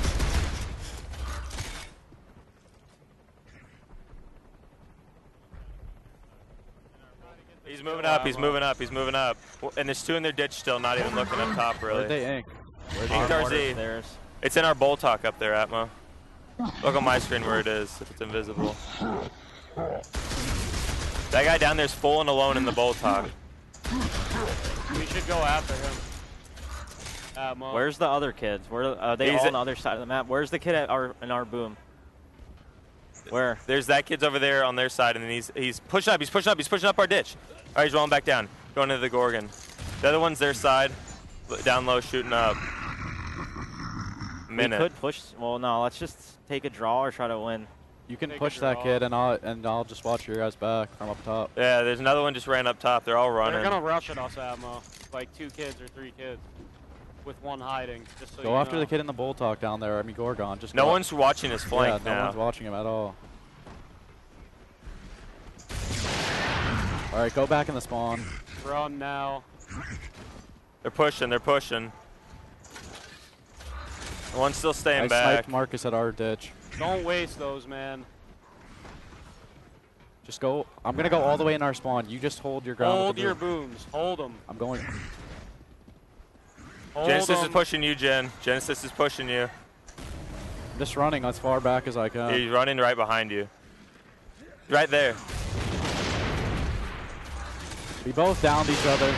Speaker 5: He's moving up, he's moving up, he's moving up. And there's two in their ditch still, not even looking up top, really.
Speaker 4: Where'd they ink?
Speaker 5: Inked RZ. It's in our bowl talk up there, Atmo. Look on my screen where it is, if it's invisible. That guy down there's full and alone in the bowl talk.
Speaker 6: We should go after him.
Speaker 7: Where's the other kids? Where are they all on the other side of the map? Where's the kid at in our boom? Where?
Speaker 5: There's that kid's over there on their side, and then he's pushing up. He's pushing up our ditch. All right, he's rolling back down, going into the Gorgon. The other one's their side, down low, shooting up.
Speaker 7: We could push. Well, no, let's just take a draw or try to win.
Speaker 4: You can push that kid, and I'll just watch your guys back from up top.
Speaker 5: Yeah, there's another one just ran up top. They're all running.
Speaker 6: They're gonna rush at us, Atmo. Like 2 kids or 3 kids, with one hiding. Just so
Speaker 4: go after the kid in the bull talk down there. I mean Gorgon. Just
Speaker 5: no one's watching his flank
Speaker 4: now.
Speaker 5: No
Speaker 4: one's watching him at all. All right, go back in the spawn.
Speaker 6: Run now.
Speaker 5: They're pushing. They're pushing. One's still staying back.
Speaker 4: I sniped Marcus at our ditch.
Speaker 6: Don't waste those, man.
Speaker 4: Just go. I'm gonna go all the way in our spawn. You just hold your ground.
Speaker 6: Hold your booms. Hold them.
Speaker 4: I'm going.
Speaker 5: Genesis is pushing you, Jen. Genesis is pushing you.
Speaker 4: I'm just running as far back as I can.
Speaker 5: He's running right behind you. Right there.
Speaker 4: We both downed each other.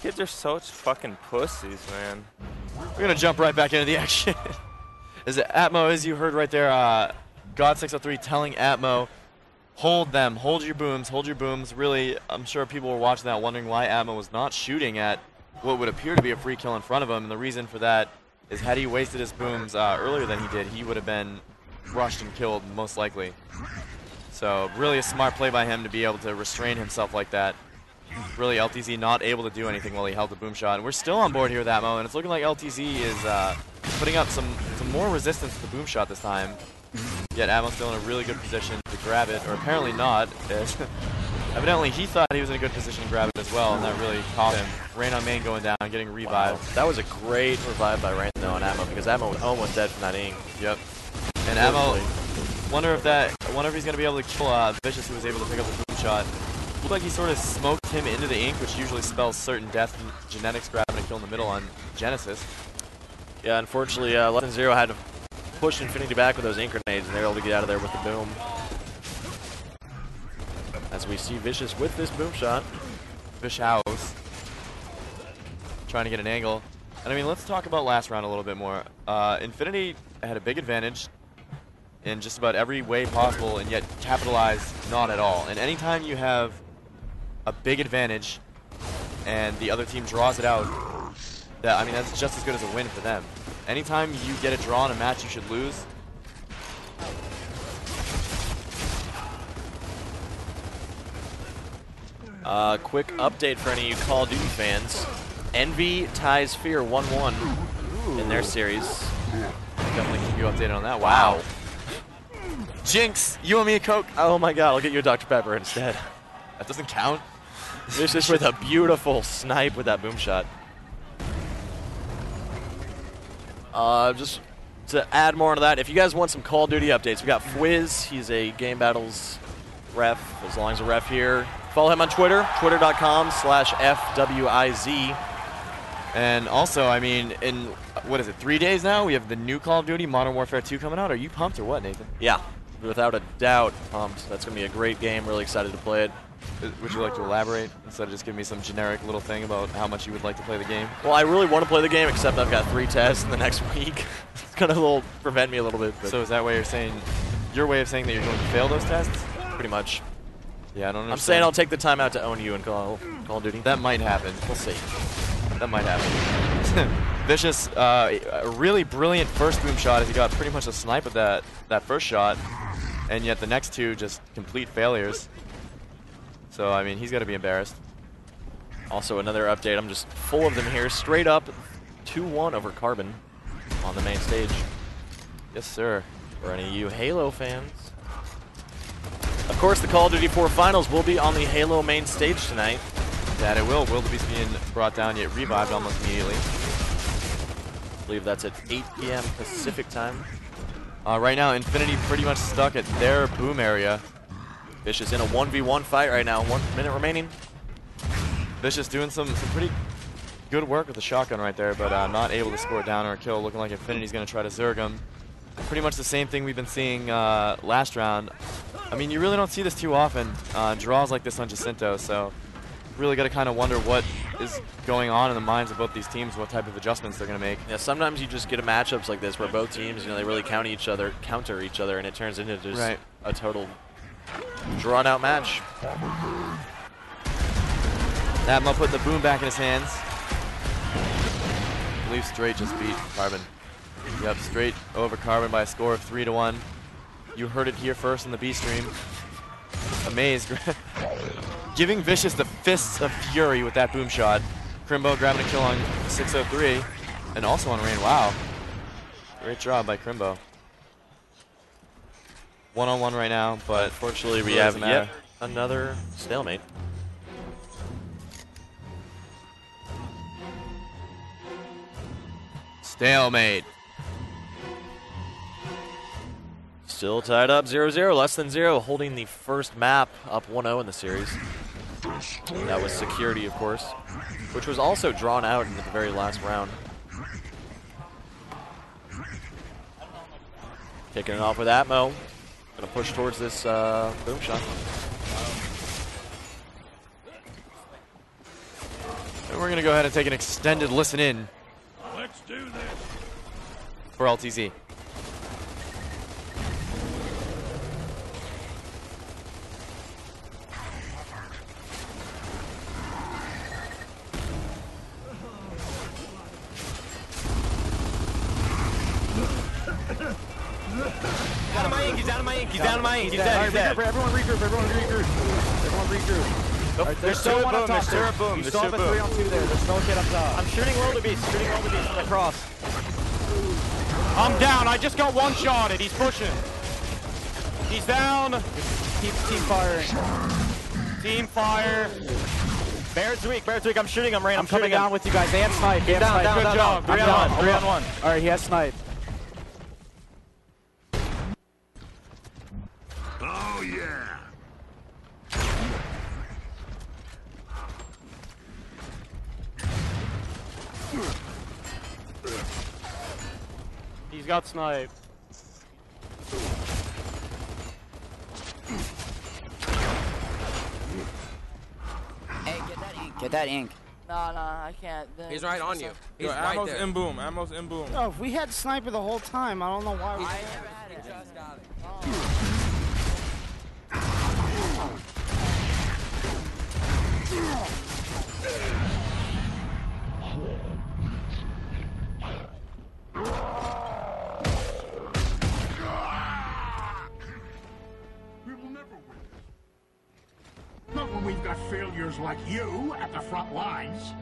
Speaker 5: Kids are such fucking pussies, man.
Speaker 1: We're gonna jump right back into the action. Is it Atmo, as you heard right there, God603 telling Atmo, hold them, hold your booms. Really, I'm sure people were watching that wondering why Atmo was not shooting at what would appear to be a free kill in front of him. And the reason for that is had he wasted his booms earlier than he did, he would have been rushed and killed most likely. So really a smart play by him to be able to restrain himself like that. Really, LtZ not able to do anything while he held the boom shot. And we're still on board here with Atmo, and it's looking like LtZ is putting up some more resistance to the boom shot this time. Yet Atmo's still in a really good position to grab it, or apparently not. Evidently, he thought he was in a good position to grab it as well, and that really caught him. Rain on main going down, getting revived.
Speaker 2: Wow. That was a great revive by Rain, though, on Atmo, because Atmo was almost dead from that ink.
Speaker 1: Yep. And Atmo, wonder if he's going to be able to kill Vicious, who was able to pick up the boom shot. Looked like he sort of smoked him into the ink, which usually spells certain death. Genetics grabbing a kill in the middle on Genesis.
Speaker 2: Yeah, unfortunately, LtZ had to push Infinity back with those ink grenades, and they're able to get out of there with the boom. As we see Vicious with this boom shot.
Speaker 1: Fish House trying to get an angle. And I mean, let's talk about last round a little bit more. Infinity had a big advantage in just about every way possible, and yet capitalized not at all. And anytime you have a big advantage and the other team draws it out, I mean, that's just as good as a win for them. Anytime you get a draw in a match you should lose,
Speaker 2: quick update for any of you Call of Duty fans. Envy ties Fear 1-1 in their series.
Speaker 1: Definitely keep you updated on that. Wow. Jinx, you owe me a Coke.
Speaker 2: Oh my god, I'll get you a Dr. Pepper instead.
Speaker 1: That doesn't count.
Speaker 2: Vicious with a beautiful snipe with that boom shot. Just to add more to that, if you guys want some Call of Duty updates, we got Fwiz. He's a Game Battles ref, as long as a ref here. Follow him on Twitter, twitter.com/FWIZ.
Speaker 1: And also, I mean, in, what is it, 3 days now? We have the new Call of Duty, Modern Warfare 2 coming out. Are you pumped or what, Nathan?
Speaker 2: Yeah, without a doubt pumped. That's going to be a great game. Really excited to play it.
Speaker 1: Would you like to elaborate instead of just giving me some generic little thing about how much you would like to play the game?
Speaker 2: Well, I really want to play the game, except I've got 3 tests in the next week. It's going to prevent me a little bit.
Speaker 1: So is that why you're saying, your way of saying that you're going to fail those tests?
Speaker 2: Pretty much.
Speaker 1: Yeah, I don't understand.
Speaker 2: I'm saying I'll take the time out to own you in Call of Duty.
Speaker 1: That might happen.
Speaker 2: We'll see.
Speaker 1: That might happen. Vicious, a really brilliant first boom shot as he got pretty much a snipe of that first shot, and yet the next 2 just complete failures. So, I mean, he's got to be embarrassed.
Speaker 2: Also, another update. I'm just full of them here. Straight up 2-1 over Carbon on the main stage.
Speaker 1: Yes, sir.
Speaker 2: For any of you Halo fans. Of course, the Call of Duty 4 Finals will be on the Halo main stage tonight.
Speaker 1: That it will. Wildebeest being brought down, yet revived almost immediately.
Speaker 2: I believe that's at 8 p.m. Pacific time.
Speaker 1: Right now, Infinity pretty much stuck at their boom area.
Speaker 2: Vicious in a 1v1 fight right now. 1 minute remaining.
Speaker 1: Vicious doing some pretty good work with the shotgun right there, but not able to score down or a kill. Looking like Infinity's going to try to Zerg him. Pretty much the same thing we've been seeing last round. I mean, you really don't see this too often, draws like this on Jacinto, so really got to kind of wonder what is going on in the minds of both these teams, what type of adjustments they're going to make.
Speaker 2: Yeah, sometimes you just get a matchups like this where both teams, they really counter each other, and it turns into just a total drawn-out match.
Speaker 1: Admo putting the boom back in his hands. I believe Straight just beat Carbon. Yep, Straight over Carbon by a score of 3-1. You heard it here first in the B stream. Amazed. Giving Vicious the fists of fury with that boom shot. Crimbo grabbing a kill on 603 and also on Rain. Wow. Great job by Crimbo. 1-on-1 right now, but
Speaker 2: unfortunately we have yet another stalemate.
Speaker 1: Stalemate.
Speaker 2: Still tied up 0-0, less than 0, holding the first map up 1-0 in the series. That was Security, of course, which was also drawn out in the very last round. Kicking it off with Atmo. Gonna push towards this boom shot.
Speaker 1: And we're gonna go ahead and take an extended listen in.
Speaker 8: Let's do this.
Speaker 1: For LtZ.
Speaker 11: Down to my ink, he's down to my ink, he's down to my ink, he's dead, he's dead.
Speaker 4: Everyone regroup, everyone regroup. Everyone regroup.
Speaker 5: Right, there's still a boom, there's still a boom,
Speaker 4: You still have a 3-on-2 there, there's no kid up top.
Speaker 7: I'm shooting Wildebeest from the cross.
Speaker 6: I'm down, I just got one shot at, he's pushing. He's down.
Speaker 4: Keep team firing.
Speaker 6: Team fire.
Speaker 7: Barrett's weak, I'm shooting him, Rain.
Speaker 4: I'm coming down with you guys, they have snipe,
Speaker 7: Good job,
Speaker 6: 3-on-1.
Speaker 4: Alright, he has snipe.
Speaker 8: Oh, yeah.
Speaker 6: He's got snipe.
Speaker 11: Hey, get that ink. Get that ink.
Speaker 10: Nah, I can't.
Speaker 9: He's right on you. He's
Speaker 8: Yo,
Speaker 9: right
Speaker 8: ammo's
Speaker 9: there.
Speaker 8: in boom. Ammo's in boom.
Speaker 13: Oh, if we had sniper the whole time, I don't know why we.
Speaker 9: I never had it. Just got it.
Speaker 14: We will never win. Not when we've got failures like you at the front lines.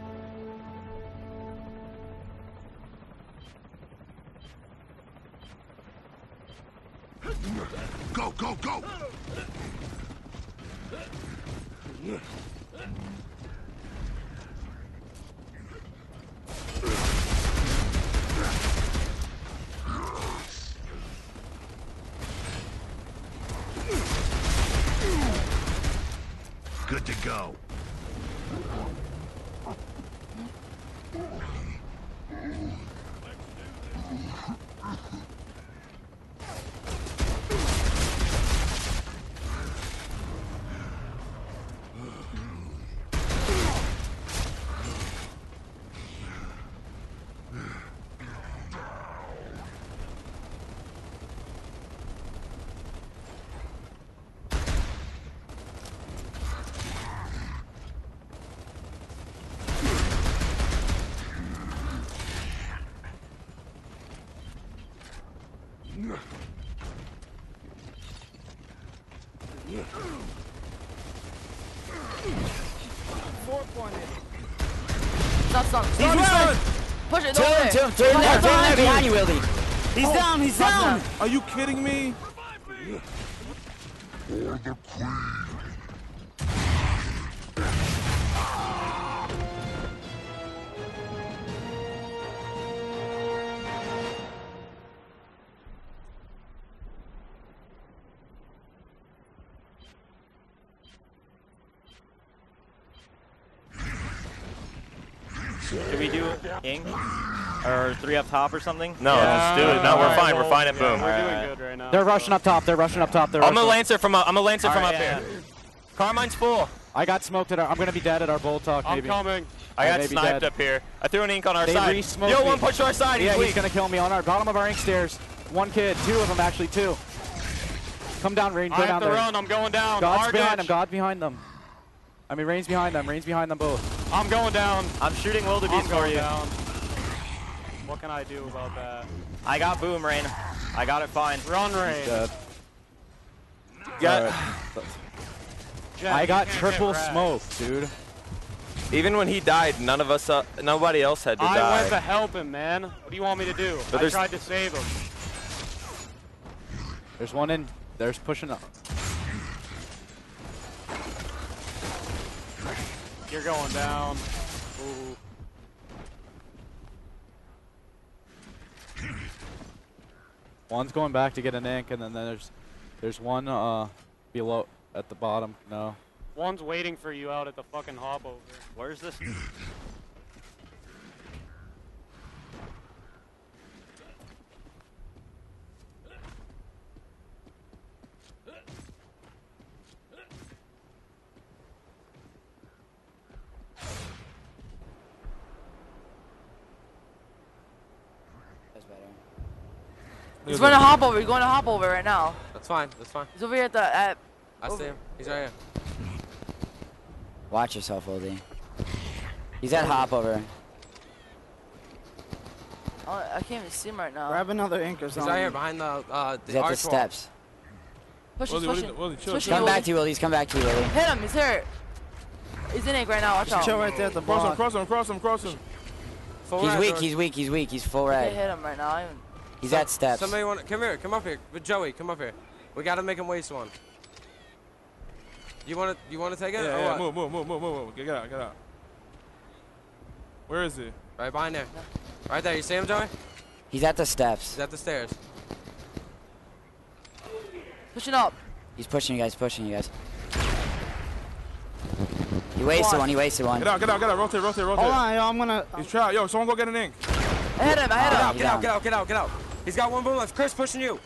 Speaker 14: Go, go, go! Good to go.
Speaker 10: Stop.
Speaker 11: He's running.
Speaker 10: Push it.
Speaker 11: Throw him there, behind you, Wildy.
Speaker 13: He's down. He's down.
Speaker 8: Are you kidding me?
Speaker 14: For the queen.
Speaker 7: Should we do ink? Or 3 up top or something?
Speaker 5: No, let's do it. No, we're fine. We're fine at boom.
Speaker 6: We're doing good right now.
Speaker 4: They're rushing up top. They're rushing up top.
Speaker 5: I'm a lancer from up here. Carmine's full.
Speaker 4: I got smoked at our. I'm gonna be dead at our bull talk.
Speaker 6: I'm
Speaker 4: Maybe.
Speaker 6: coming.
Speaker 5: I got
Speaker 4: may be
Speaker 5: sniped
Speaker 4: dead.
Speaker 5: up here. I threw an ink on our
Speaker 4: They
Speaker 5: side.
Speaker 4: re-smoked
Speaker 5: Yo,
Speaker 4: me.
Speaker 5: one push to our side.
Speaker 4: Yeah,
Speaker 5: He's
Speaker 4: he's
Speaker 5: weak.
Speaker 4: gonna kill me on our bottom of our ink stairs. One kid, 2 of them actually, 2. Come down, Rain. Go
Speaker 6: I
Speaker 4: down
Speaker 6: have to
Speaker 4: there.
Speaker 6: run. I'm going down.
Speaker 4: God's
Speaker 6: Our
Speaker 4: behind
Speaker 6: ditch.
Speaker 4: them. God's behind them. I mean, Rain's behind them. Rain's behind them both.
Speaker 6: I'm going down.
Speaker 7: I'm shooting wildebeest
Speaker 6: I'm
Speaker 7: for
Speaker 6: going
Speaker 7: you.
Speaker 6: down. What can I do about that?
Speaker 7: I got boom, Rain. I got it fine.
Speaker 6: Run, Rain.
Speaker 4: Dead.
Speaker 5: Yeah.
Speaker 6: Jet,
Speaker 4: I
Speaker 6: you
Speaker 4: got
Speaker 6: can't
Speaker 4: triple
Speaker 6: get wrecked.
Speaker 4: smoked, dude.
Speaker 5: Even when he died, nobody else had to die.
Speaker 6: I went to help him, man. What do you want me to do?
Speaker 5: But
Speaker 6: I tried to save him.
Speaker 4: There's one in. There's pushing up.
Speaker 6: You're going down. Ooh.
Speaker 4: One's going back to get an ink, and then there's one below at the bottom. No.
Speaker 6: One's waiting for you out at the fucking hop over.
Speaker 7: Where's this?
Speaker 11: That's better.
Speaker 10: He's going to hop over. He's going to hop over right now.
Speaker 9: That's fine. That's fine.
Speaker 10: He's over here at
Speaker 9: I see him. He's right here.
Speaker 11: Watch yourself, Wildy. He's at hop over.
Speaker 10: Oh, I can't even see him right now.
Speaker 13: Grab another ink or
Speaker 9: He's
Speaker 13: something.
Speaker 9: right here behind the
Speaker 11: He's at the
Speaker 9: arch wall.
Speaker 11: steps.
Speaker 10: Push
Speaker 8: Wildy,
Speaker 10: him, push
Speaker 8: Wildy,
Speaker 10: him.
Speaker 8: Wildy, chill,
Speaker 10: Push
Speaker 8: chill.
Speaker 10: him,
Speaker 11: Come back to you, Wildy. Come back to you, Wildy.
Speaker 10: Hit him. He's hurt. He's in ink right now. Watch
Speaker 13: Just
Speaker 10: out.
Speaker 13: chill right there at the
Speaker 8: Cross him,
Speaker 13: block.
Speaker 8: cross him, cross him, cross him.
Speaker 9: Full
Speaker 11: He's
Speaker 9: red,
Speaker 11: weak.
Speaker 9: George.
Speaker 11: He's weak. He's weak. He's full
Speaker 10: I can't
Speaker 11: red.
Speaker 10: hit him right now.
Speaker 11: He's at steps.
Speaker 9: Somebody want to come here? Come up here, with Joey. Come up here. We gotta make him waste one. You wanna take it?
Speaker 8: Yeah,
Speaker 9: or
Speaker 8: yeah,
Speaker 9: what?
Speaker 8: move. Get out. Where is he?
Speaker 9: Right behind there. Right there. You see him, Joey?
Speaker 11: He's at the steps.
Speaker 9: He's at the stairs.
Speaker 10: Pushing up.
Speaker 11: He's pushing you guys. Pushing you guys. He wasted one. He wasted one.
Speaker 8: Get out. Rotate.
Speaker 13: Hold on, yo. I'm gonna.
Speaker 8: He's trapped. Yo, someone go get an ink.
Speaker 10: I hit him.
Speaker 11: He's down.
Speaker 9: Get out. He's got one boom left. Chris pushing you.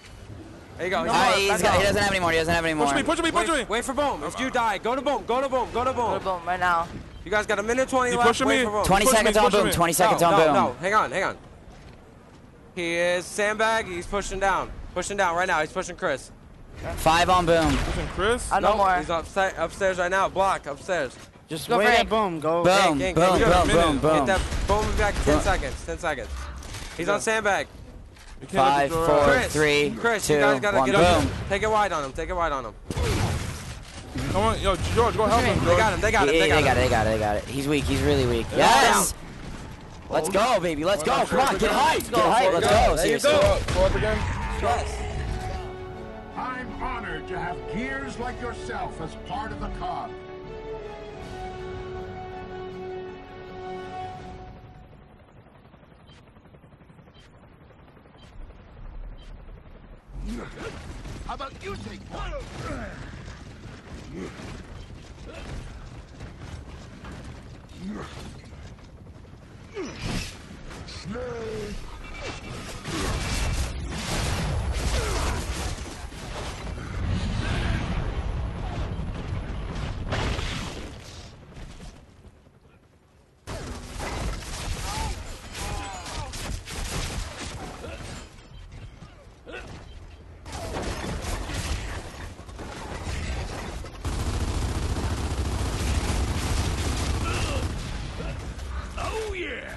Speaker 9: There you go.
Speaker 11: He doesn't have any more. He doesn't have any more.
Speaker 8: Push me.
Speaker 9: Wait for boom. If you die, go to boom. Go to boom.
Speaker 10: Go to boom right now.
Speaker 9: You guys got a minute 20
Speaker 8: He
Speaker 9: left.
Speaker 8: pushing
Speaker 9: Wait
Speaker 8: me.
Speaker 9: for boom.
Speaker 11: 20 seconds on boom. 20 seconds on boom.
Speaker 9: No, hang on. He is sandbag. He's pushing down. Pushing down right now. He's pushing Chris.
Speaker 11: 5 on boom.
Speaker 8: Pushing Chris?
Speaker 10: No more.
Speaker 9: He's upstairs right now. Block upstairs.
Speaker 13: Just
Speaker 10: Go
Speaker 13: wait
Speaker 10: Frank.
Speaker 13: at boom. Go.
Speaker 11: Boom,
Speaker 9: Gang,
Speaker 11: boom,
Speaker 9: you got a
Speaker 11: boom, boom,
Speaker 9: Get
Speaker 11: boom.
Speaker 9: that boom back 10 seconds. 10 seconds. He's on sandbag.
Speaker 11: 5, 4,
Speaker 9: Chris,
Speaker 11: 3,
Speaker 9: Chris,
Speaker 11: 2,
Speaker 9: you guys gotta
Speaker 11: 1,
Speaker 9: get up.
Speaker 11: boom.
Speaker 9: Take it wide on him. Take it wide on him.
Speaker 8: Come on, yo, George, go help him.
Speaker 9: They got him. They got
Speaker 11: it. He's weak. He's really weak. Yes. Let's go, baby. Let's go. Come on, get hyped. Get hyped. Let's go. Seriously.
Speaker 8: Go up again.
Speaker 9: Yes.
Speaker 14: I'm honored to have gears like yourself as part of the cog. How about you take one? Oh yeah!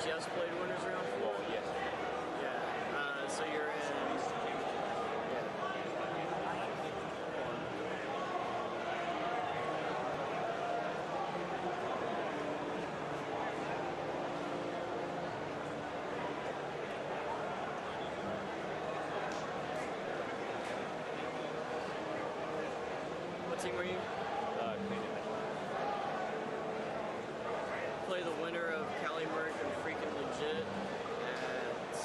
Speaker 15: Just played winners round 4? Yes. Yeah. So you're in. What team were you? Play the winner of Cali Merc and Freaking Legit at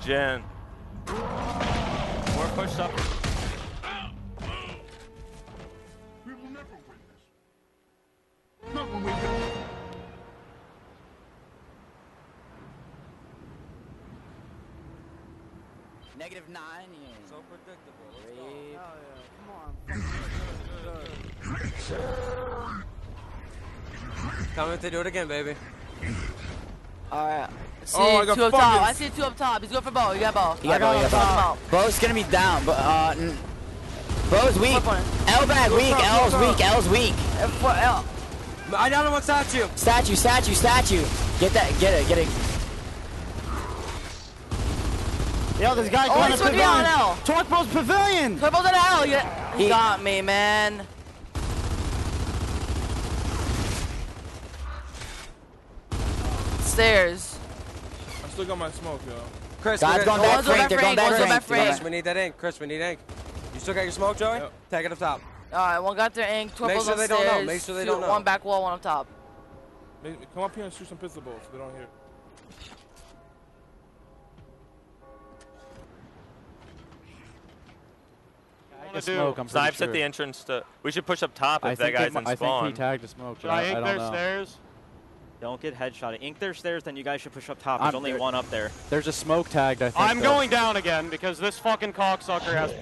Speaker 5: Jen. More pushed up.
Speaker 14: We will never win this. Not when we go.
Speaker 11: -9. Yeah.
Speaker 9: So predictable. Let's go.
Speaker 13: Hell yeah, come on.
Speaker 9: Tell me if they do it again, baby.
Speaker 10: Alright. See,
Speaker 8: Oh, I got
Speaker 10: two up top.
Speaker 8: fucking-
Speaker 10: I see two up top. He's going for Bo. You got Bo.
Speaker 11: You got Bo, you got Bo. Bo's gonna be down, but Bo's weak. L back weak, L's weak, L's weak.
Speaker 10: L.
Speaker 9: I down him on statue.
Speaker 11: Statue. Get it.
Speaker 13: Yo, this guy going to
Speaker 10: he's switching on
Speaker 13: pavilion.
Speaker 10: L.
Speaker 13: Torque Bro's pavilion.
Speaker 10: Torque Bro's on L. Yeah. He got me, man. Stairs.
Speaker 8: I still got my smoke, yo.
Speaker 9: Chris,
Speaker 11: Guys going back Frank, they're going back Frank.
Speaker 9: Chris, we need that ink. Chris, we need ink. You still got your smoke, Joey?
Speaker 8: Yep.
Speaker 9: Take it up top.
Speaker 10: Alright, one got their ink. Torque
Speaker 9: Make
Speaker 10: Bro's
Speaker 9: sure
Speaker 10: on
Speaker 9: they
Speaker 10: stairs.
Speaker 9: don't know. Make sure they don't know.
Speaker 10: One back wall, one up top.
Speaker 8: Come up here and shoot some pistol bolts so they don't hear.
Speaker 4: Smoke, I'm pretty
Speaker 5: Snipes
Speaker 4: sure.
Speaker 5: at the entrance to. We should push up top if that
Speaker 4: think
Speaker 5: guy's in
Speaker 4: I
Speaker 5: spawn.
Speaker 4: think he tagged a smoke.
Speaker 6: Should
Speaker 4: but
Speaker 6: I ink
Speaker 4: don't
Speaker 6: their
Speaker 4: know.
Speaker 6: stairs?
Speaker 7: Don't get headshotted. Ink their stairs, then you guys should push up top. There's only one up there.
Speaker 4: There's a smoke tagged, I think.
Speaker 6: I'm
Speaker 4: though.
Speaker 6: going down again because this fucking cocksucker has.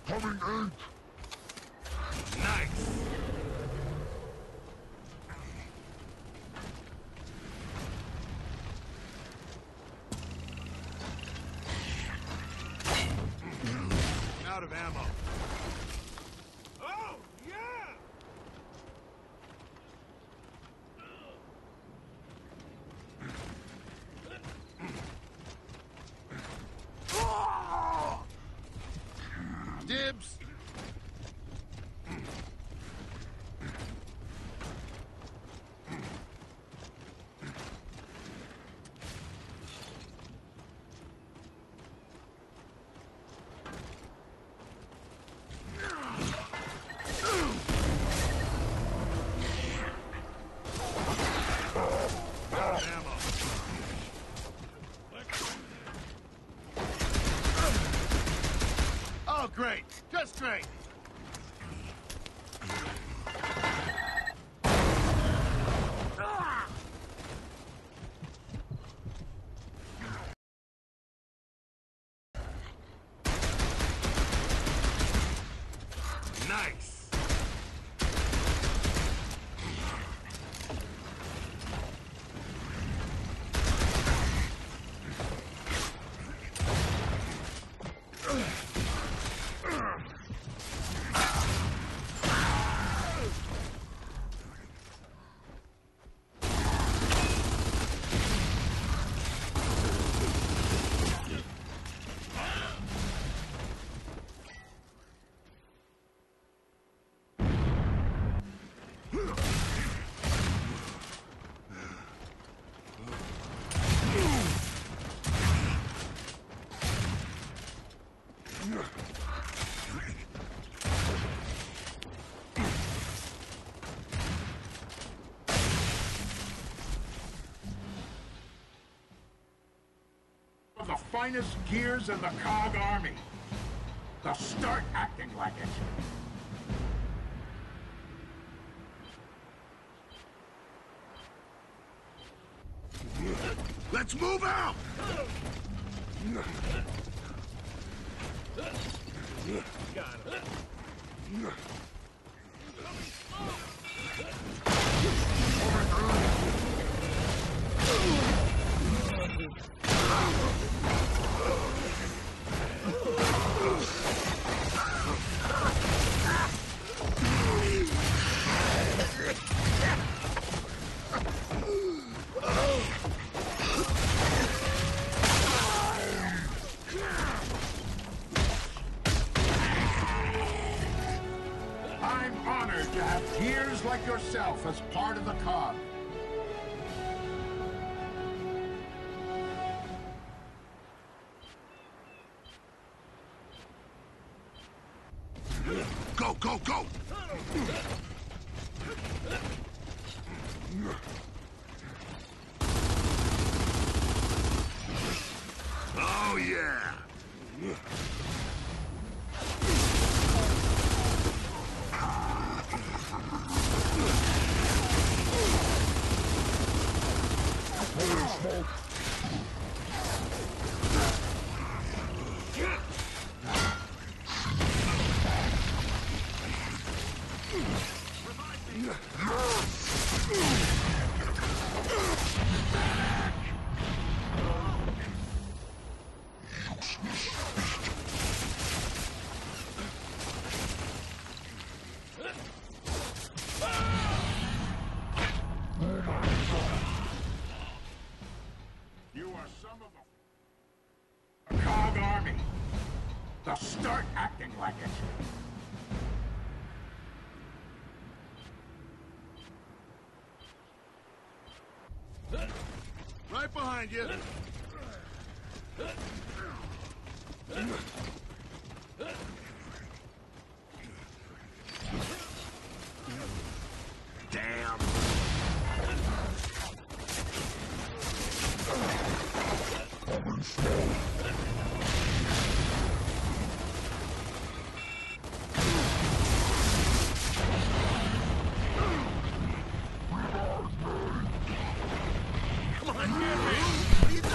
Speaker 14: Coming in. Nice. Out of ammo. Oh, yeah! Dibs. Oh, great. Just great. Nice. Of the finest gears in the COG Army. Now start acting like it. Let's move out! I'm honored to have gears like yourself as part of the COG. go, go! Oh, yeah! You are some of the COG Army. Now start acting like it. Right behind you. Damn. Come on, get me. What are you doing?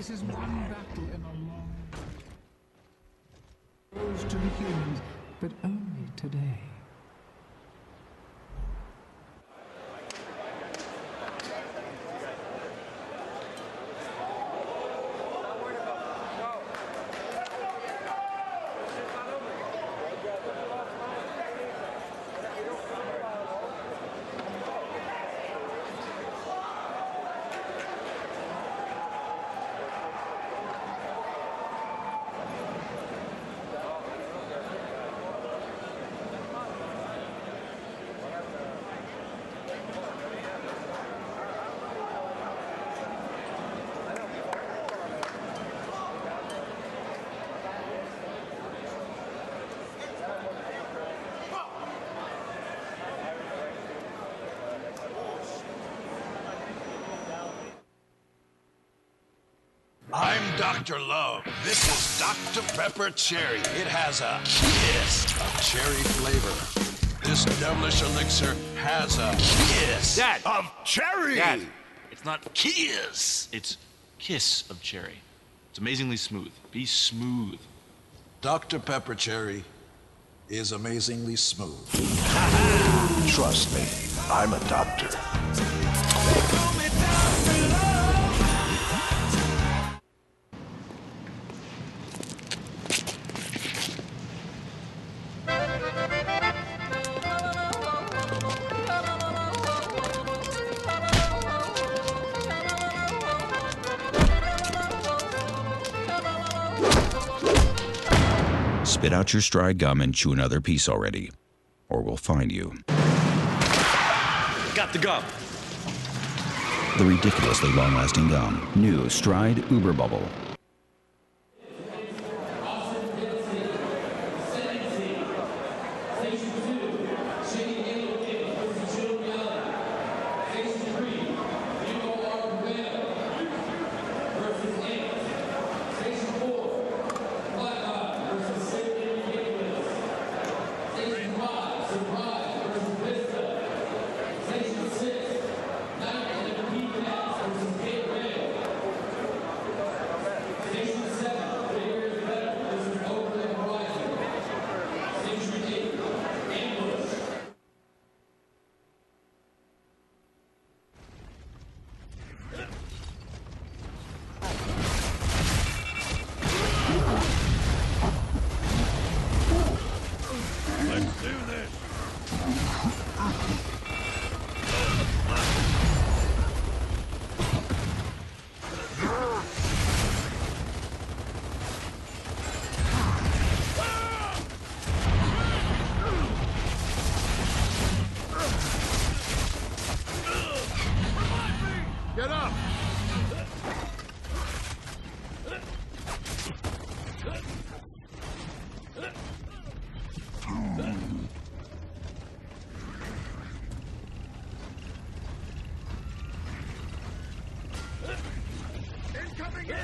Speaker 14: This is one battle in a long rose to the humans, but only today.
Speaker 16: I'm Dr. Love. This is Dr. Pepper Cherry. It has a kiss of cherry flavor. This devilish elixir has a kiss of cherry.
Speaker 17: Dad, it's not kiss. It's kiss of cherry. It's amazingly smooth. Be smooth.
Speaker 12: Dr. Pepper Cherry is amazingly smooth.
Speaker 16: Trust me, I'm a doctor.
Speaker 18: Spit out your Stride gum and chew another piece already, or we'll fine you.
Speaker 17: Got the gum.
Speaker 18: The ridiculously long-lasting gum. New Stride Uber Bubble.
Speaker 8: Get up! Incoming in!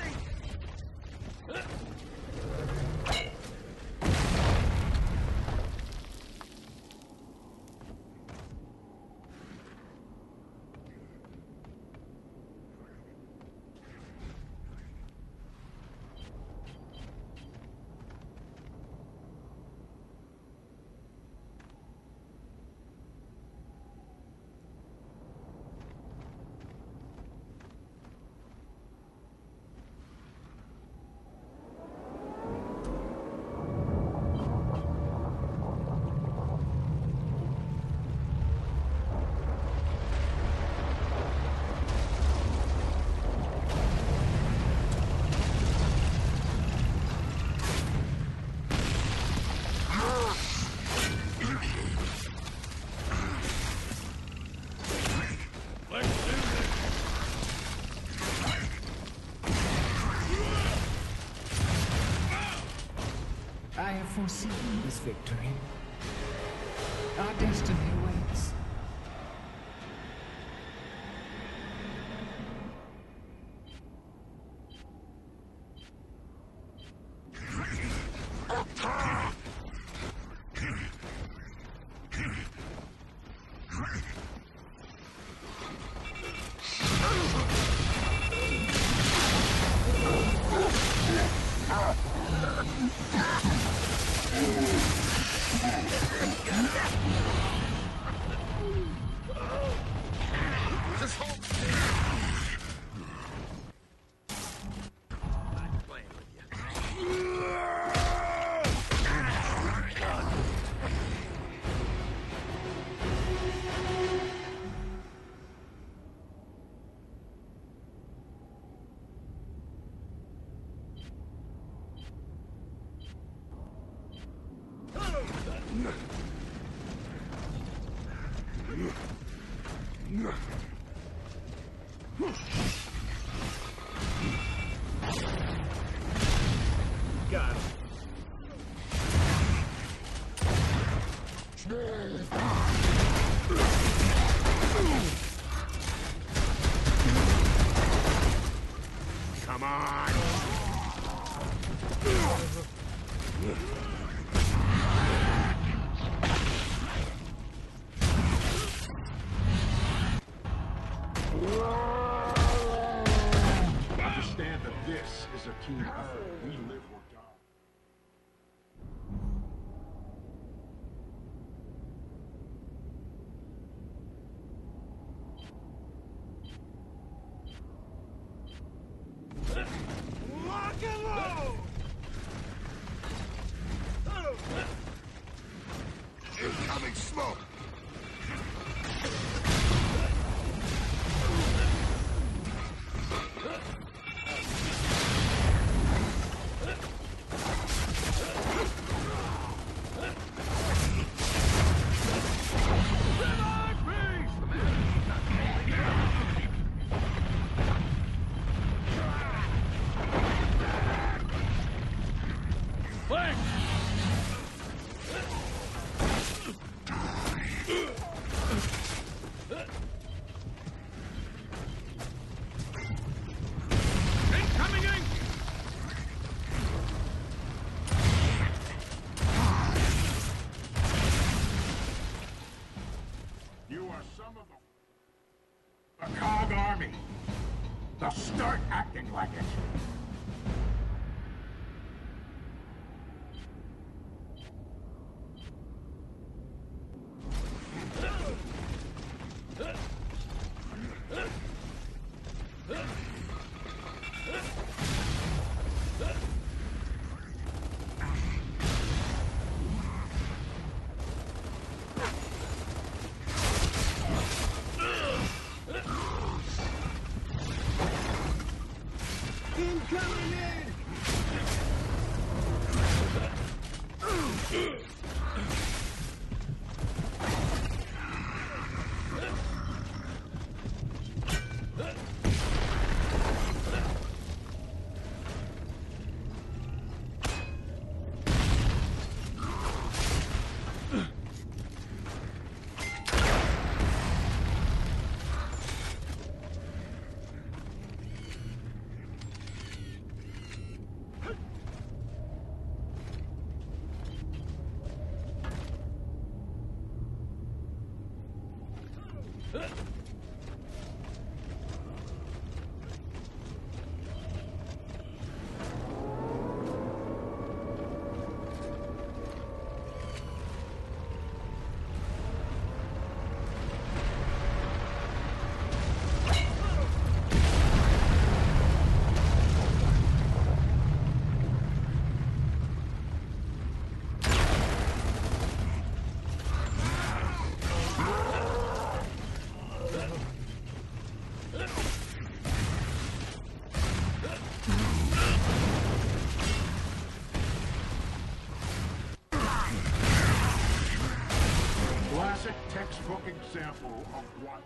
Speaker 14: I have foreseen this victory. Our destiny awaits. Got him. Come on. Understand that this is a team effort. We live or die.
Speaker 8: Lock and load!
Speaker 14: Incoming smoke!
Speaker 8: Incoming ink!
Speaker 14: You are some of the COG Army. Now start acting like it.
Speaker 8: Incoming in! Classic textbook example of what